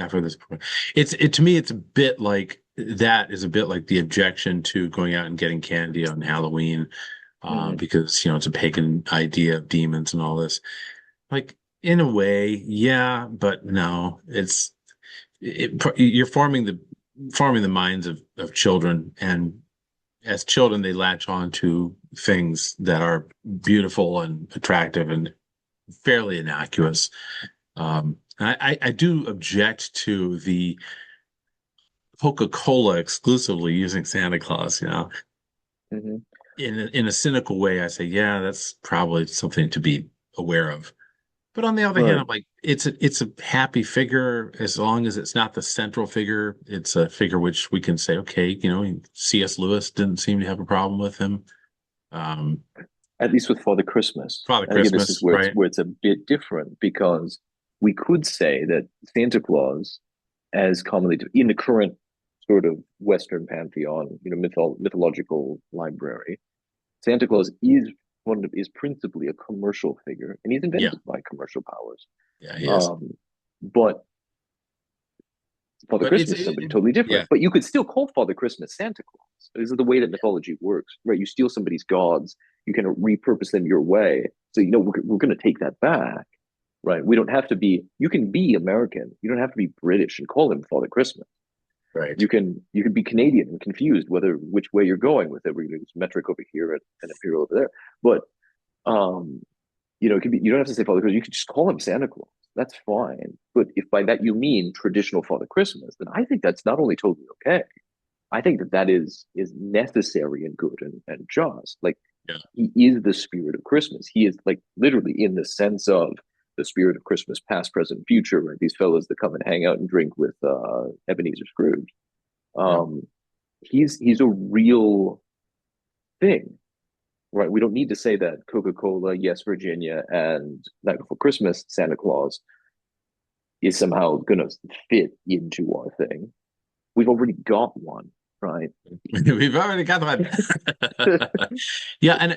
I've heard this before. It to me, it's a bit like that is a bit like the objection to going out and getting candy on Halloween, Mm-hmm. because it's a pagan idea of demons and all this. Like in a way, yeah, but no, you're forming the minds of children, and as children, they latch on to things that are beautiful and attractive and fairly innocuous. I do object to the Coca-Cola exclusively using Santa Claus, Mm-hmm. in a cynical way. I say, yeah, that's probably something to be aware of. But on the other hand, Right. I'm like, it's a happy figure as long as it's not the central figure. It's a figure which we can say, okay, C.S. Lewis didn't seem to have a problem with him. Um, At least with Father Christmas. Father And again, this is Christmas, right? where it's a bit different, because we could say that Santa Claus, as commonly in the current sort of Western pantheon, mythological library, Santa Claus is principally a commercial figure, and he's Yeah, invented by commercial powers. yeah, he is. But Father But Christmas is somebody totally yeah, different. But you could still call Father Christmas Santa Claus. This is the way that mythology works, right? You steal somebody's gods, you can repurpose them your way. So, we're going to take that back, right? We don't have to be, you can be American. You don't have to be British and call him Father Christmas. Right. You can be Canadian and confused whether which way you're going with it. We're going to use metric over here and imperial over there. But um, it could be you don't have to say Father Christmas. You could just call him Santa Claus. That's fine. But if by that you mean traditional Father Christmas, then I think that's not only totally okay. I think that is necessary and good and just. Like Yeah. he is the spirit of Christmas. He is like literally in the sense of the spirit of Christmas, past, present, future. Right? These fellows that come and hang out and drink with Ebenezer Scrooge. Yeah. Um, he's a real thing, right? We don't need to say that Coca-Cola, Yes Virginia, and Night Before Christmas, Santa Claus is somehow going to fit into our thing. We've already got one, right? We've already got one. Yeah, and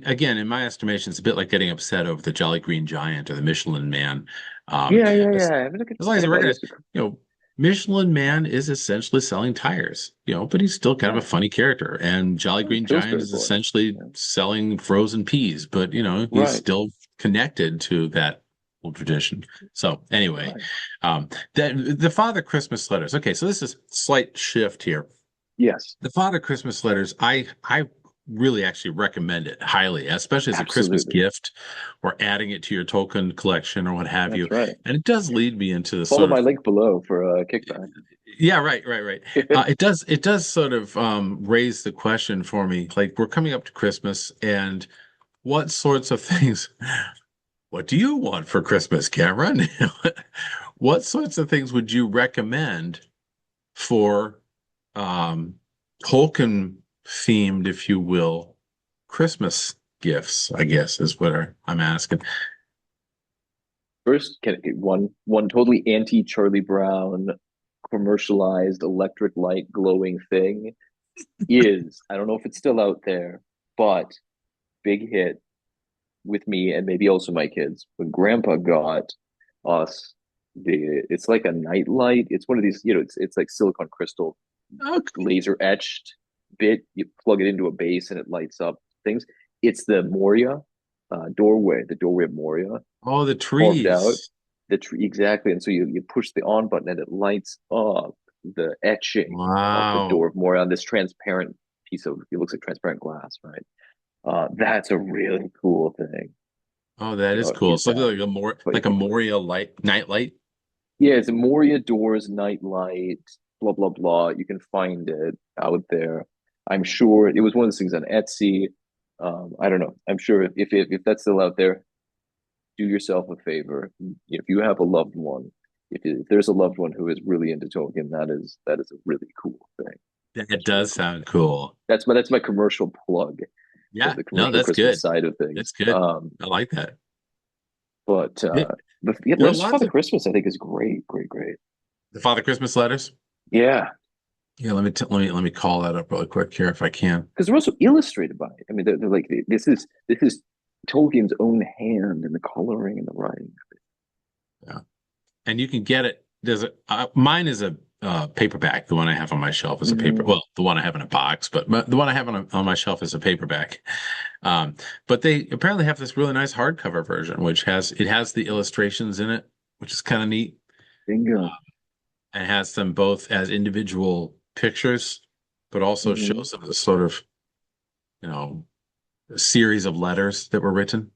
again, in my estimation, it's a bit like getting upset over the Jolly Green Giant or the Michelin Man. Um, Yeah, yeah, as, yeah. I mean, look at as long as that you about recognize, us. Michelin Man is essentially selling tires, but he's still kind of Yeah, a funny character. And Jolly oh, Green Giant Pillsbury is boy. essentially Yeah. selling frozen peas, but he's Right, still connected to that old tradition. So anyway, right. the Father Christmas letters. Okay, so this is slight shift here. Yes, The Father Christmas letters, I really actually recommend it highly, especially as a Christmas absolutely. gift or adding it to your Tolkien collection or what have That's you. right. And it does lead me into the Follow sort my of link below for a kickback. yeah, right, right, right. It does sort of raise the question for me. Like we're coming up to Christmas, and what sorts of things? What do you want for Christmas, Cameron? What sorts of things would you recommend for um, Tolkien themed, if you will, Christmas gifts, I guess is what I'm asking. First, one totally anti Charlie Brown commercialized electric light glowing thing is I don't know if it's still out there, but big hit with me and maybe also my kids when Grandpa got us it's like a night light. It's one of these, it's like silicon crystal Okay. laser etched bit. You plug it into a base and it lights up things. It's the Moria the doorway of Moria Oh, the carved out trees. the tree exactly. And so you push the on button and it lights up the etching of the door Wow. of Moria on this transparent piece of it looks like transparent glass, right? That's a really cool thing. Oh, that is cool. Get It's that. But like a Moria light night light. yeah, it's a Moria Doors Nightlight, blah blah blah. You can find it out there. I'm sure it was one of those things on Etsy. I don't know. I'm sure if that's still out there, do yourself a favor. If you have a loved one, if there's a loved one who is really into Tolkien, that is a really cool thing. That That's really does cool. sound cool. That's my commercial plug for Yeah, the no, commercial that's Christmas good. side of That's things. good. I like that. But It, yeah, there are Letters for lots Father of Christmas I think is great, great, great. the Father Christmas letters. Yeah, Yeah, let me call that up really quick here if I can. because they're also illustrated by it. I mean, they're like this is Tolkien's own hand in the coloring and the writing. Yeah. And you can get it. Mine is a paperback. The one I have on my shelf is a paper. Mm-hmm. Well, the one I have in a box, but the one I have on my shelf is a paperback. Um, but they apparently have this really nice hardcover version, which has the illustrations in it, which is kind of neat, Bingo. and has them both as individual pictures, but also Mm-hmm. shows them the sort of you know series of letters that were written.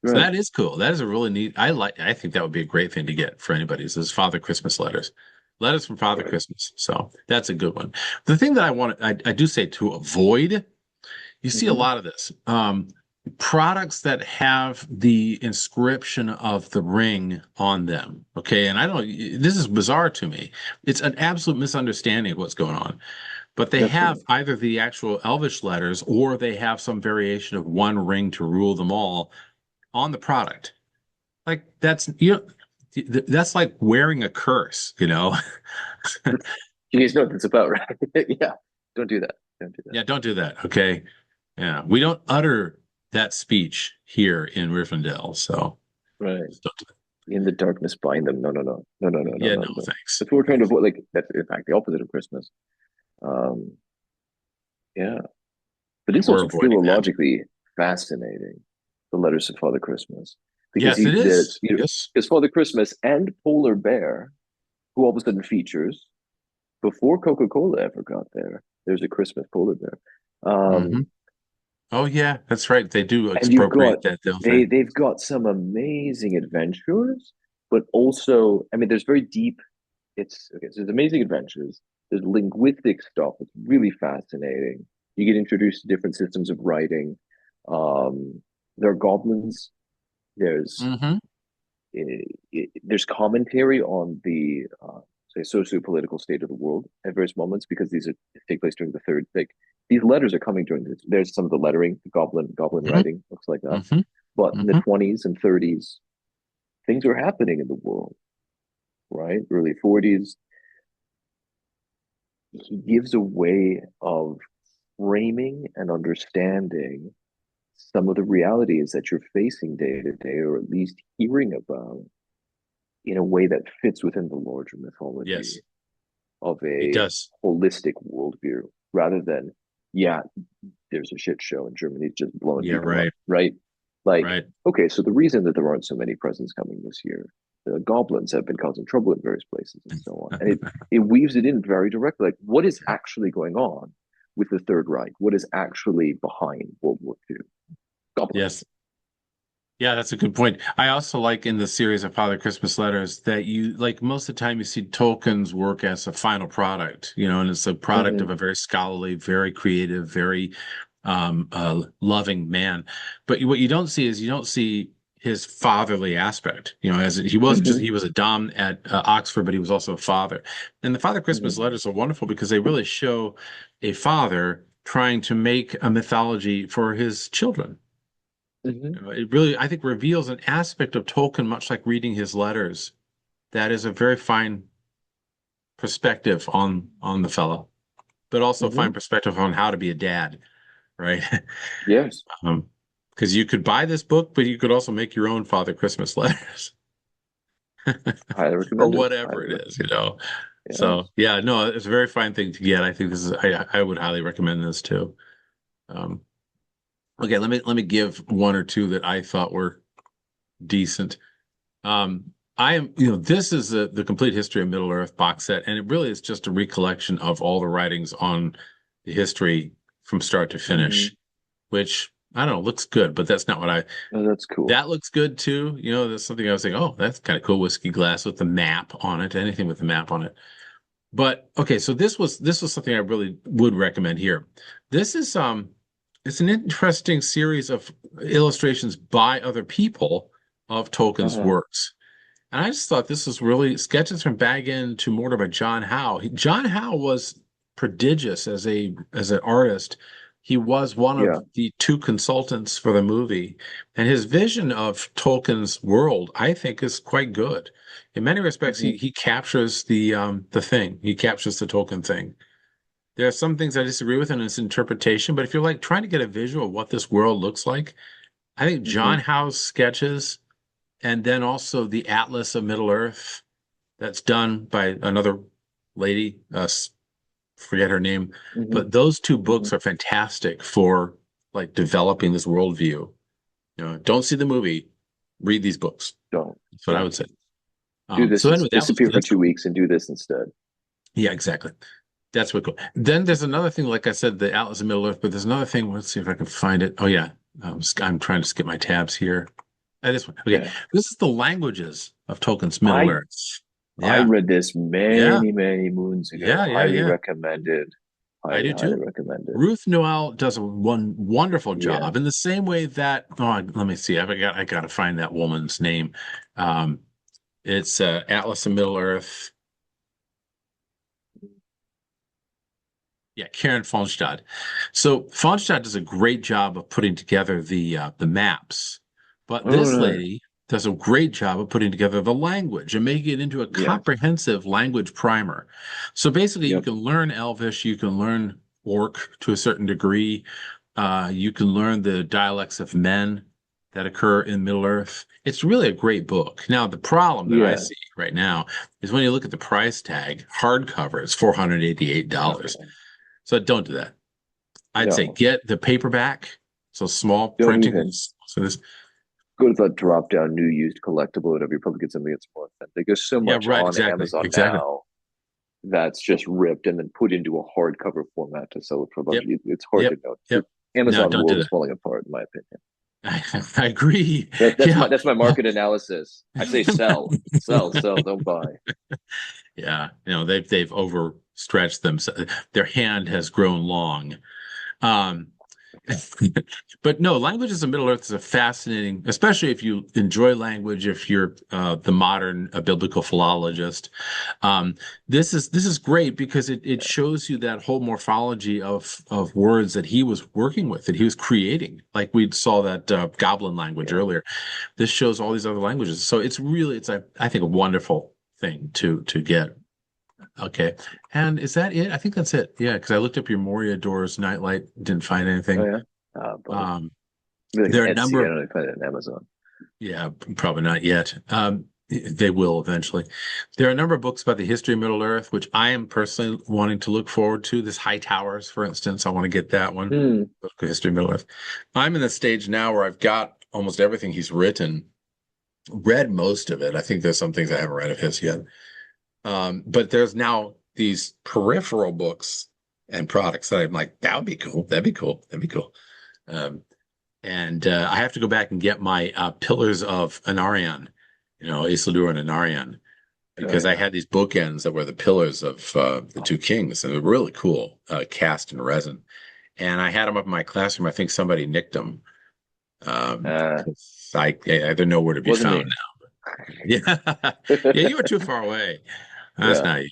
So Right, that is cool. That is a really neat. I think that would be a great thing to get for anybody. Is this Father Christmas letters, letters from Father right. Christmas. So that's a good one. The thing that I do say to avoid. You see a Mm-hmm. lot of this. Products that have the inscription of the ring on them. Okay, and I don't. This is bizarre to me. It's an absolute misunderstanding of what's going on. But they have Definitely. either the actual Elvish letters or they have some variation of one ring to rule them all on the product. Like that's like wearing a curse. You guys know what it's about, right? Yeah. Don't do that. Don't do that. Yeah, don't do that. Okay. Yeah, we don't utter that speech here in Rivendell, so Right. just don't do that. In the darkness bind them. No, no, no. No, no, no, no, Yeah, no, no, no. thanks. That's what we're trying to Thanks. avoid. Like that's in fact the opposite of Christmas. Um, yeah. But Yeah, it's we're also avoiding that. philologically fascinating, the letters of Father Christmas. Because Yes, he it the is. Yes. because Father Christmas and Polar Bear, who all of a sudden features, before Coca-Cola ever got there. There's a Christmas polar bear. Hmm. Oh yeah, that's right. They do And you've got expropriate that, don't they? they've got some amazing adventures, but also, I mean, there's very deep. It's okay. So there's amazing adventures. There's linguistic stuff. It's really fascinating. You get introduced to different systems of writing. Um, there are goblins. There's Hmm. there's commentary on the say socio-political state of the world at various moments because these are take place during the third like these letters are coming during this. There's some of the lettering, the goblin Hmm. writing looks like that. Hmm. But in the Hmm. 20s and 30s, things were happening in the world, right? Early 40s. He gives a way of framing and understanding some of the realities that you're facing day to day, or at least hearing about in a way that fits within the larger mythology Yes, of it a does. holistic worldview rather than, yeah, there's a shit show and Germany's just blowing Yeah, people up, right, right? Like, right. okay, so the reason that there aren't so many presents coming this year, the goblins have been causing trouble in various places and so on. And it weaves it in very directly. Like, what is actually going on with the Third Reich? What is actually behind World War II? Goblins. Yes. Yeah, that's a good point. I also like in the series of Father Christmas letters that you like most of the time you see Tolkien's work as a final product, and it's a product of Mm-hmm, a very scholarly, very creative, very loving man. But what you don't see is you don't see his fatherly aspect. As mm-hmm, he was a dom at Oxford, but he was also a father. And the Father Christmas mm-hmm, letters are wonderful because they really show a father trying to make a mythology for his children. mm-hmm, It really, I think, reveals an aspect of Tolkien, much like reading his letters, that is a very fine perspective on the fellow, but also a mm-hmm. fine perspective on how to be a dad, right? Yes, Um, because you could buy this book, but you could also make your own Father Christmas letters highly or recommend it. whatever it is. So Yes. yeah, no, it's a very fine thing to get. I think I would highly recommend this too. Um, okay, let me give one or two that I thought were decent. I am, this is the complete history of Middle Earth box set, and it really is just a recollection of all the writings on the history from start to Mm-hmm. finish, which I don't know, looks good, but that's not what Oh, that's cool. that looks good too. That's something I was thinking, oh, that's kind of cool. Whiskey glass with the map on it, anything with the map on it. But okay, so this was something I really would recommend here. This is it's an interesting series of illustrations by other people of Tolkien's Uh-huh. works. And I just thought this was really sketches from Bag End to Mortar by John Howe. John Howe was prodigious as an artist. He was one Yeah. of the two consultants for the movie, and his vision of Tolkien's world, I think, is quite good. In many respects, Mm-hmm. he captures the thing. He captures the Tolkien thing. There are some things I disagree with in his interpretation, but if you're like trying to get a visual of what this world looks like, I think Mm-hmm. John Howe's sketches and then also the Atlas of Middle Earth that's done by another lady, forget her name, Mm-hmm. but those two Mm-hmm. books are fantastic for like developing this worldview. Don't see the movie, read these books. Don't. That's what I Yeah. would say. Do this So and anyway, disappear for that's two weeks and do this instead. yeah, exactly. That's what cool. Then there's another thing, like I said, the Atlas of Middle Earth, but there's another thing. Let's see if I can find it. Oh yeah, I'm trying to skip my tabs here. This one. Okay, Yeah. this is the languages of Tolkien's Middle I Earth. I Yeah, read this yeah, many, many moons ago. yeah, yeah, Highly yeah. recommended. I Highly, do highly too. recommended. Ruth Noel does a wonderful Yeah. job in the same way that let me see. I got to find that woman's name. Um, it's Atlas of Middle Earth. Yeah, Karen Fonstad. So Fonstad does a great job of putting together the maps, but Oh this no. lady does a great job of putting together the language and making it into a Yes. comprehensive language primer. So basically, you Yep. can learn Elvish, you can learn Orc to a certain degree, you can learn the dialects of men that occur in Middle Earth. It's really a great book. Now, the problem that I Yeah. see right now is when you look at the price tag, hardcover is $488. Okay. So don't do that. I'd say No. get the paperback, so small Don't printing. even So this, go to that drop down new used collectible, whatever. You probably get something that's more authentic. There's so yeah, much right, on exactly, Amazon exactly. now that's just ripped and then put into a hardcover format to sell it for a bunch. Yep. It's hard to Yep. know. The Yep. No, Amazon don't world do is that. falling apart, in my opinion. I agree. That's Yeah. my market analysis. I say sell, sell, sell, don't buy. Yeah. They've overstretched them. Their hand has grown long. Um, But no, languages of Middle Earth is a fascinating, especially if you enjoy language, if you're the modern biblical philologist. Um, this is great because it shows you that whole morphology of words that he was working with, that he was creating. Like we saw that Goblin language Yeah. earlier. This shows all these other languages. So it's I think a wonderful thing to get. Okay. And is that it? I think that's it. Yeah, because I looked up your Moria Doors Nightlight, didn't find Oh anything. yeah. Bummer. Um, Maybe like there are a an Etsy. number I of, don't know if I find it on Amazon. yeah, probably not yet. They will eventually. There are a number of books about the history of Middle Earth, which I am personally wanting to look forward to. This High Towers, for instance, I want to get that one. Hmm. Book of History of Middle Earth. I'm in the stage now where I've got almost everything he's written, read most of it. I think there's some things I haven't read of his yet. But there's now these peripheral books and products that I'm like, that would be cool. That'd be cool. That'd be cool. Um, and I have to go back and get my Pillars of Anarion, Isildur and Anarion, Oh because I yeah. had these bookends that were the pillars of the two kings, and they're really cool, cast in resin. And I had them up in my classroom. I think somebody nicked them. Uh, 'Cause they're nowhere to be wasn't found me. now. Yeah, yeah, you were too far away. That's Yeah. not you.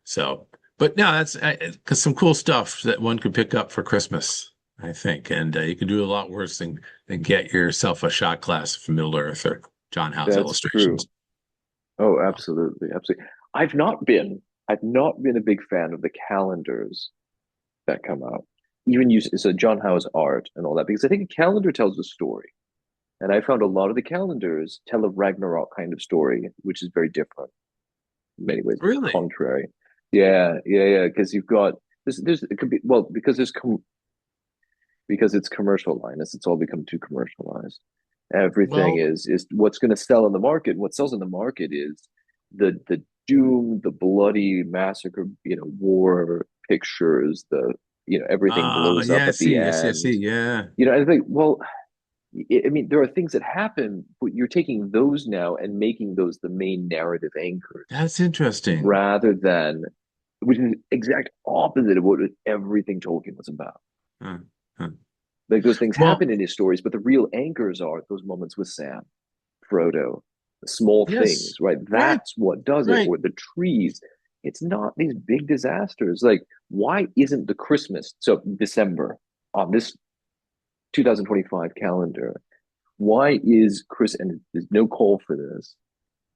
So, but no, that's because some cool stuff that one could pick up for Christmas, I think, and you can do a lot worse than get yourself a shot glass from Middle Earth or John Howe's That's illustrations. true. Oh, absolutely, absolutely. I've not been, I've not been a big fan of the calendars that come out. Even use so John Howe's art and all that, because I think a calendar tells a story. And I found a lot of the calendars tell a Ragnarok kind of story, which is very different in many ways, Really? contrary. Yeah, yeah, yeah. Because you've got there's it could be well because because it's commercial, Linus. It's all become too commercialized. Everything Well, is what's going to sell in the market. What sells in the market is the doom, the bloody massacre, war pictures, everything blows yeah, up I at the see, I see, I see. end. Yeah, I think, well, I mean, there are things that happen, but you're taking those now and making those the main narrative anchors that's interesting. rather than, which is exact opposite of what everything Tolkien was about. Huh, huh. Like those things Well, happen in his stories, but the real anchors are those moments with Sam, Frodo, the small things, yes, right? right, That's what does it, right. or the trees. It's not these big disasters. Like, why isn't the Christmas, so December, on this 2025 calendar, why is Chris, and there's no call for this,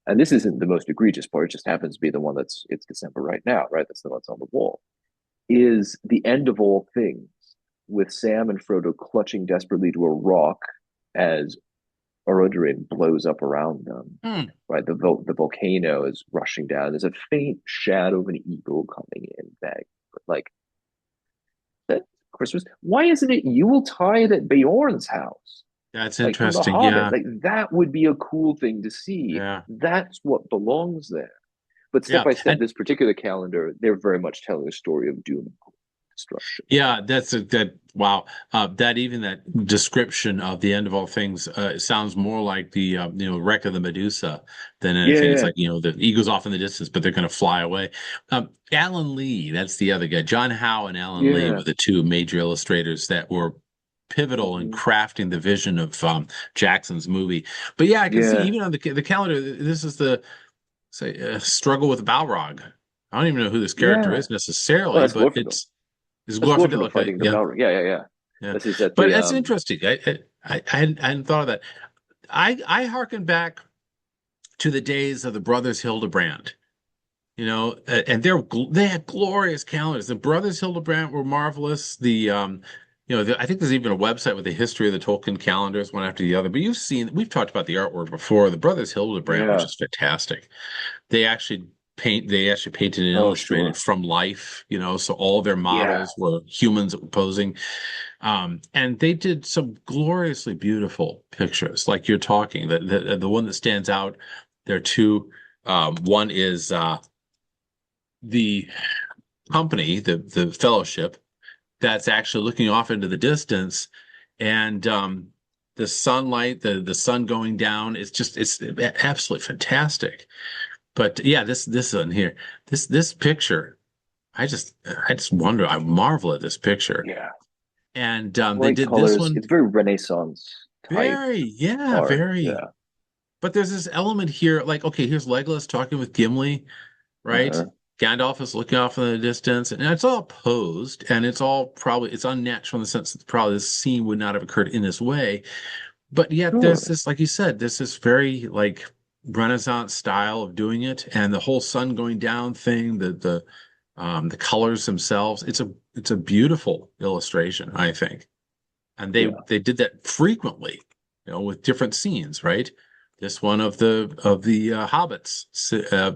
and this isn't the most egregious part, it just happens to be the one it's December right now, right? That's the one that's on the wall, is the end of all things with Sam and Frodo clutching desperately to a rock as Orodruin blows up around them. Hmm. Right, the volcano is rushing down. There's a faint shadow of an eagle coming in back, but like that Christmas. Why isn't it Yuletide at Beorn's house? That's Like from The interesting. Hobbit, Yeah, like that would be a cool thing to see. yeah, That's what belongs there. But step yeah. by step, And this particular calendar, they're very much telling a story of doom and destruction. yeah, that. Wow, that even that description of the end of all things sounds more like the wreck of the Medusa than anything. It's Yeah, like the eagle's off in the distance, but they're going to fly away. Alan Lee, that's the other guy. John Howe and Alan Lee yeah. were the two major illustrators that were pivotal in Mhm. crafting the vision of Jackson's movie. But yeah, I can see Yeah. even on the calendar. This is the say struggle with Balrog. I don't even know who this character Yeah. is Oh, necessarily, that's but Glorfindel. it's That's Glorfindel. Glorfindel Okay, fighting the yeah, Balrog. Yeah, yeah, yeah. yeah. This is at But the that's interesting. I hadn't thought of that. I hearken back to the days of the brothers Hildebrand. And they had glorious calendars. The brothers Hildebrand were marvelous. I think there's even a website with the history of the Tolkien calendars, one after the other. But we've talked about the artwork before. The brothers Hildebrand were yeah. just fantastic. They actually painted and Oh, illustrated sure. from life, so all their Yeah. models were humans posing. And they did some gloriously beautiful pictures, like you're talking. The one that stands out, there are two. One is the company, the fellowship, that's actually looking off into the distance, and the sunlight, the sun going down, it's absolutely fantastic. But yeah, this one here, this picture, I just wonder, I marvel at this picture. Yeah. And they Bright did this colors. one It's very Renaissance type very, yeah, art. very. Yeah. But there's this element here, like, okay, here's Legolas talking with Gimli, right? Uh-huh. Gandalf is looking off in the distance, and it's all posed, and it's all probably it's unnatural in the sense that probably this scene would not have occurred in this way. But yet there's Sure. this, like you said, there's this very like Renaissance style of doing it, and the whole sun going down thing, the colors themselves. It's a beautiful illustration, I think. And Yeah. they did that frequently, with different scenes, right? This one of the hobbits,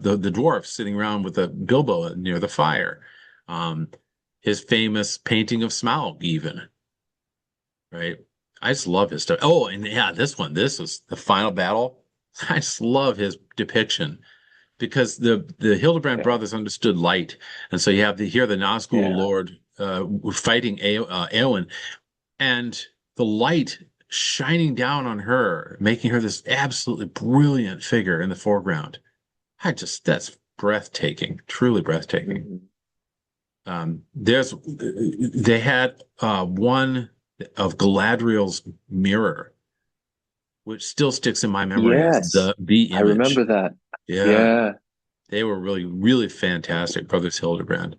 the dwarfs sitting around with a Bilbo near the fire. Um, his famous painting of Smaug, even, right? I just love his stuff. Oh, and yeah, this was the final battle. I just love his depiction because the Hildebrand Yeah. brothers understood light, and so you have the Nazgul Yeah. Lord fighting Eowyn, and the light shining down on her, making her this absolutely brilliant figure in the foreground. That's breathtaking, truly breathtaking. Mhm. They had one of Galadriel's mirror, which still sticks in my memory as Yes. the I image. remember that. Yeah, Yeah. they were really, really fantastic, Brothers Hildebrand.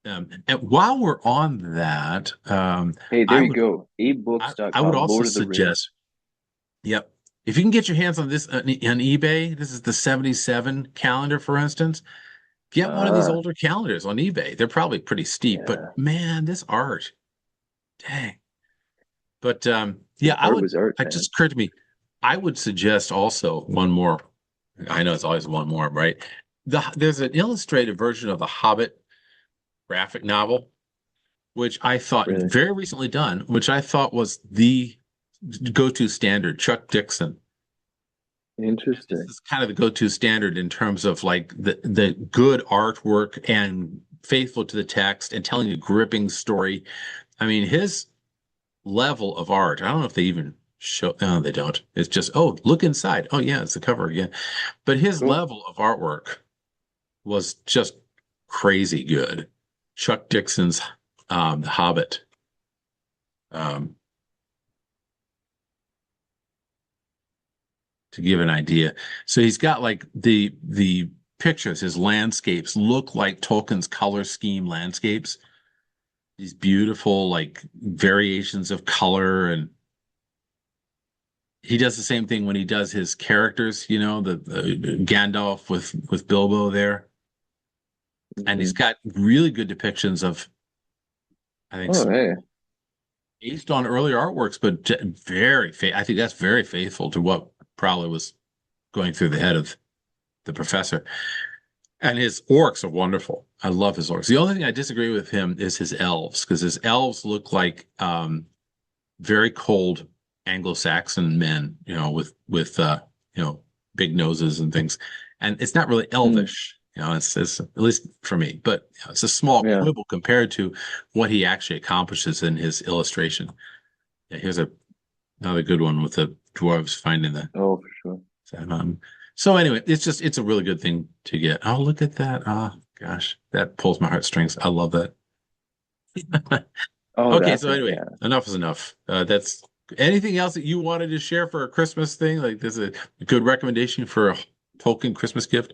And while we're on that, Hey, there I you would go. I would ebooks.com, also Lord of the Rings. suggest. Yep. If you can get your hands on this on eBay, this is the 77 calendar, for instance. Get one of these Ah, older calendars on eBay. They're probably pretty steep, but yeah. man, this art, dang. But yeah, Yeah, art was art, it man. just occurred to me, I would suggest also one more. I know it's always one more, right? There's an illustrated version of the Hobbit graphic novel, which I thought Really very recently done, which I thought was the go-to standard, Chuck Dixon. This interesting. is kind of the go-to standard in terms of like the good artwork and faithful to the text and telling a gripping story. I mean, his level of art, I don't know if they even show, no, they don't. It's just, oh, look inside. Oh, yeah, it's the cover again. But his Cool. level of artwork was just crazy good. Chuck Dixon's The Hobbit. Um, to give an idea. So he's got like the pictures, his landscapes look like Tolkien's color scheme landscapes. These beautiful like variations of color, and he does the same thing when he does his characters, the Gandalf with Bilbo there. And he's Hmm. got really good depictions of, I think, Oh, hey. based on earlier artworks, but I think that's very faithful to what probably was going through the head of the professor. And his orcs are wonderful. I love his orcs. The only thing I disagree with him is his elves, because his elves look like very cold Anglo-Saxon men, with big noses and things. And it's not really Hmm. elvish, it's at least for me, but it's a small Yeah. quibble compared to what he actually accomplishes in his illustration. Yeah, here's another good one with the dwarves finding the Oh, for sure. um, so anyway, it's a really good thing to get. Oh, look at that. Oh gosh, that pulls my heartstrings. I love that. Oh, Okay, that so thing. anyway, Yeah. enough is enough. That's anything else that you wanted to share for a Christmas thing? Like this is a good recommendation for a Tolkien Christmas gift.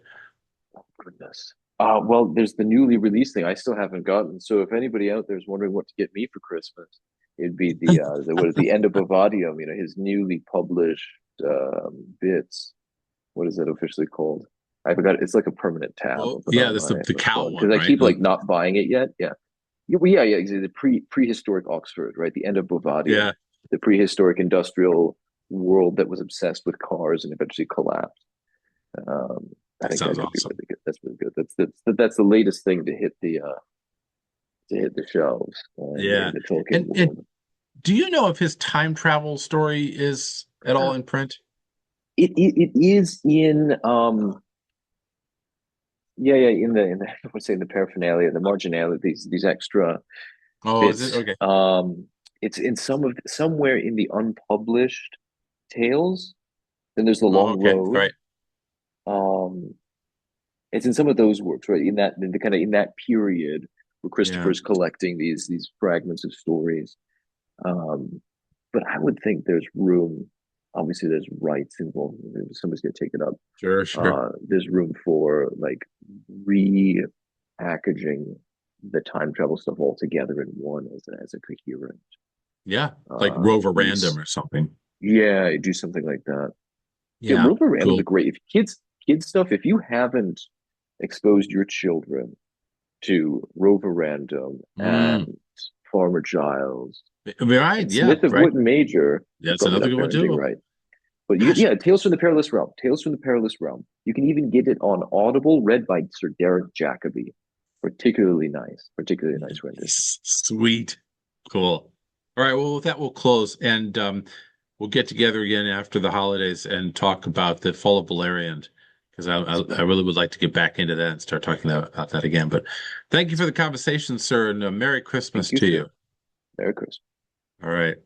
Goodness. Well, there's the newly released thing I still haven't gotten. So if anybody out there is wondering what to get me for Christmas, it'd be the end of Bavadium, his newly published bits. What is it officially called? I forgot. It's like a permanent tab Oh of it yeah, on that's my the cow phone one, because I right? keep like not buying it yet. Yeah. Yeah, well, yeah, exactly. The prehistoric Oxford, right? The end of Bavadium, Yeah, the prehistoric industrial world that was obsessed with cars and eventually collapsed. Um, I that think sounds that could be awesome. really good. That's really good. That's the latest thing to hit the shelves Yeah, in the Tolkien and world. do you know if his time travel story is at all in print? It is in yeah, yeah, in the I would say in the paraphernalia, the marginalia, these extra Oh, is it? bits. Okay. It's in somewhere in the unpublished tales. Then there's the Oh, Long okay. All Road. right. Um, it's in some of those works, right? In the kind of in that period where Yeah. Christopher's collecting these fragments of stories. Um, but I would think there's room. Obviously, there's rights involved. If somebody's gonna take it up. Sure, sure. There's room for like repackaging the time travel stuff all together in one as a coherent Yeah. Like Rover Random piece. or something. Yeah, do something like that. Yeah, Yeah. Rover Random's a Cool. great if kids stuff. If you haven't exposed your children to Rover Random Mm. and Farmer Giles Right. and Yeah. Smith of Right. Wooten Major, you're That's probably another not good one parenting too. right. But you Gosh. yeah, Tales from the Perilous Realm. Tales from the Perilous Realm. You can even get it on Audible, read by Sir Derek Jacobi. Particularly nice rendition. Sweet. Cool. All right. Well, with that, we'll close and we'll get together again after the holidays and talk about the Fall of Valerian because I really would like to get back into that and start talking about that again. But thank you for the conversation, sir, and Merry Thank Christmas you, to sir. you. Merry Christmas. All right.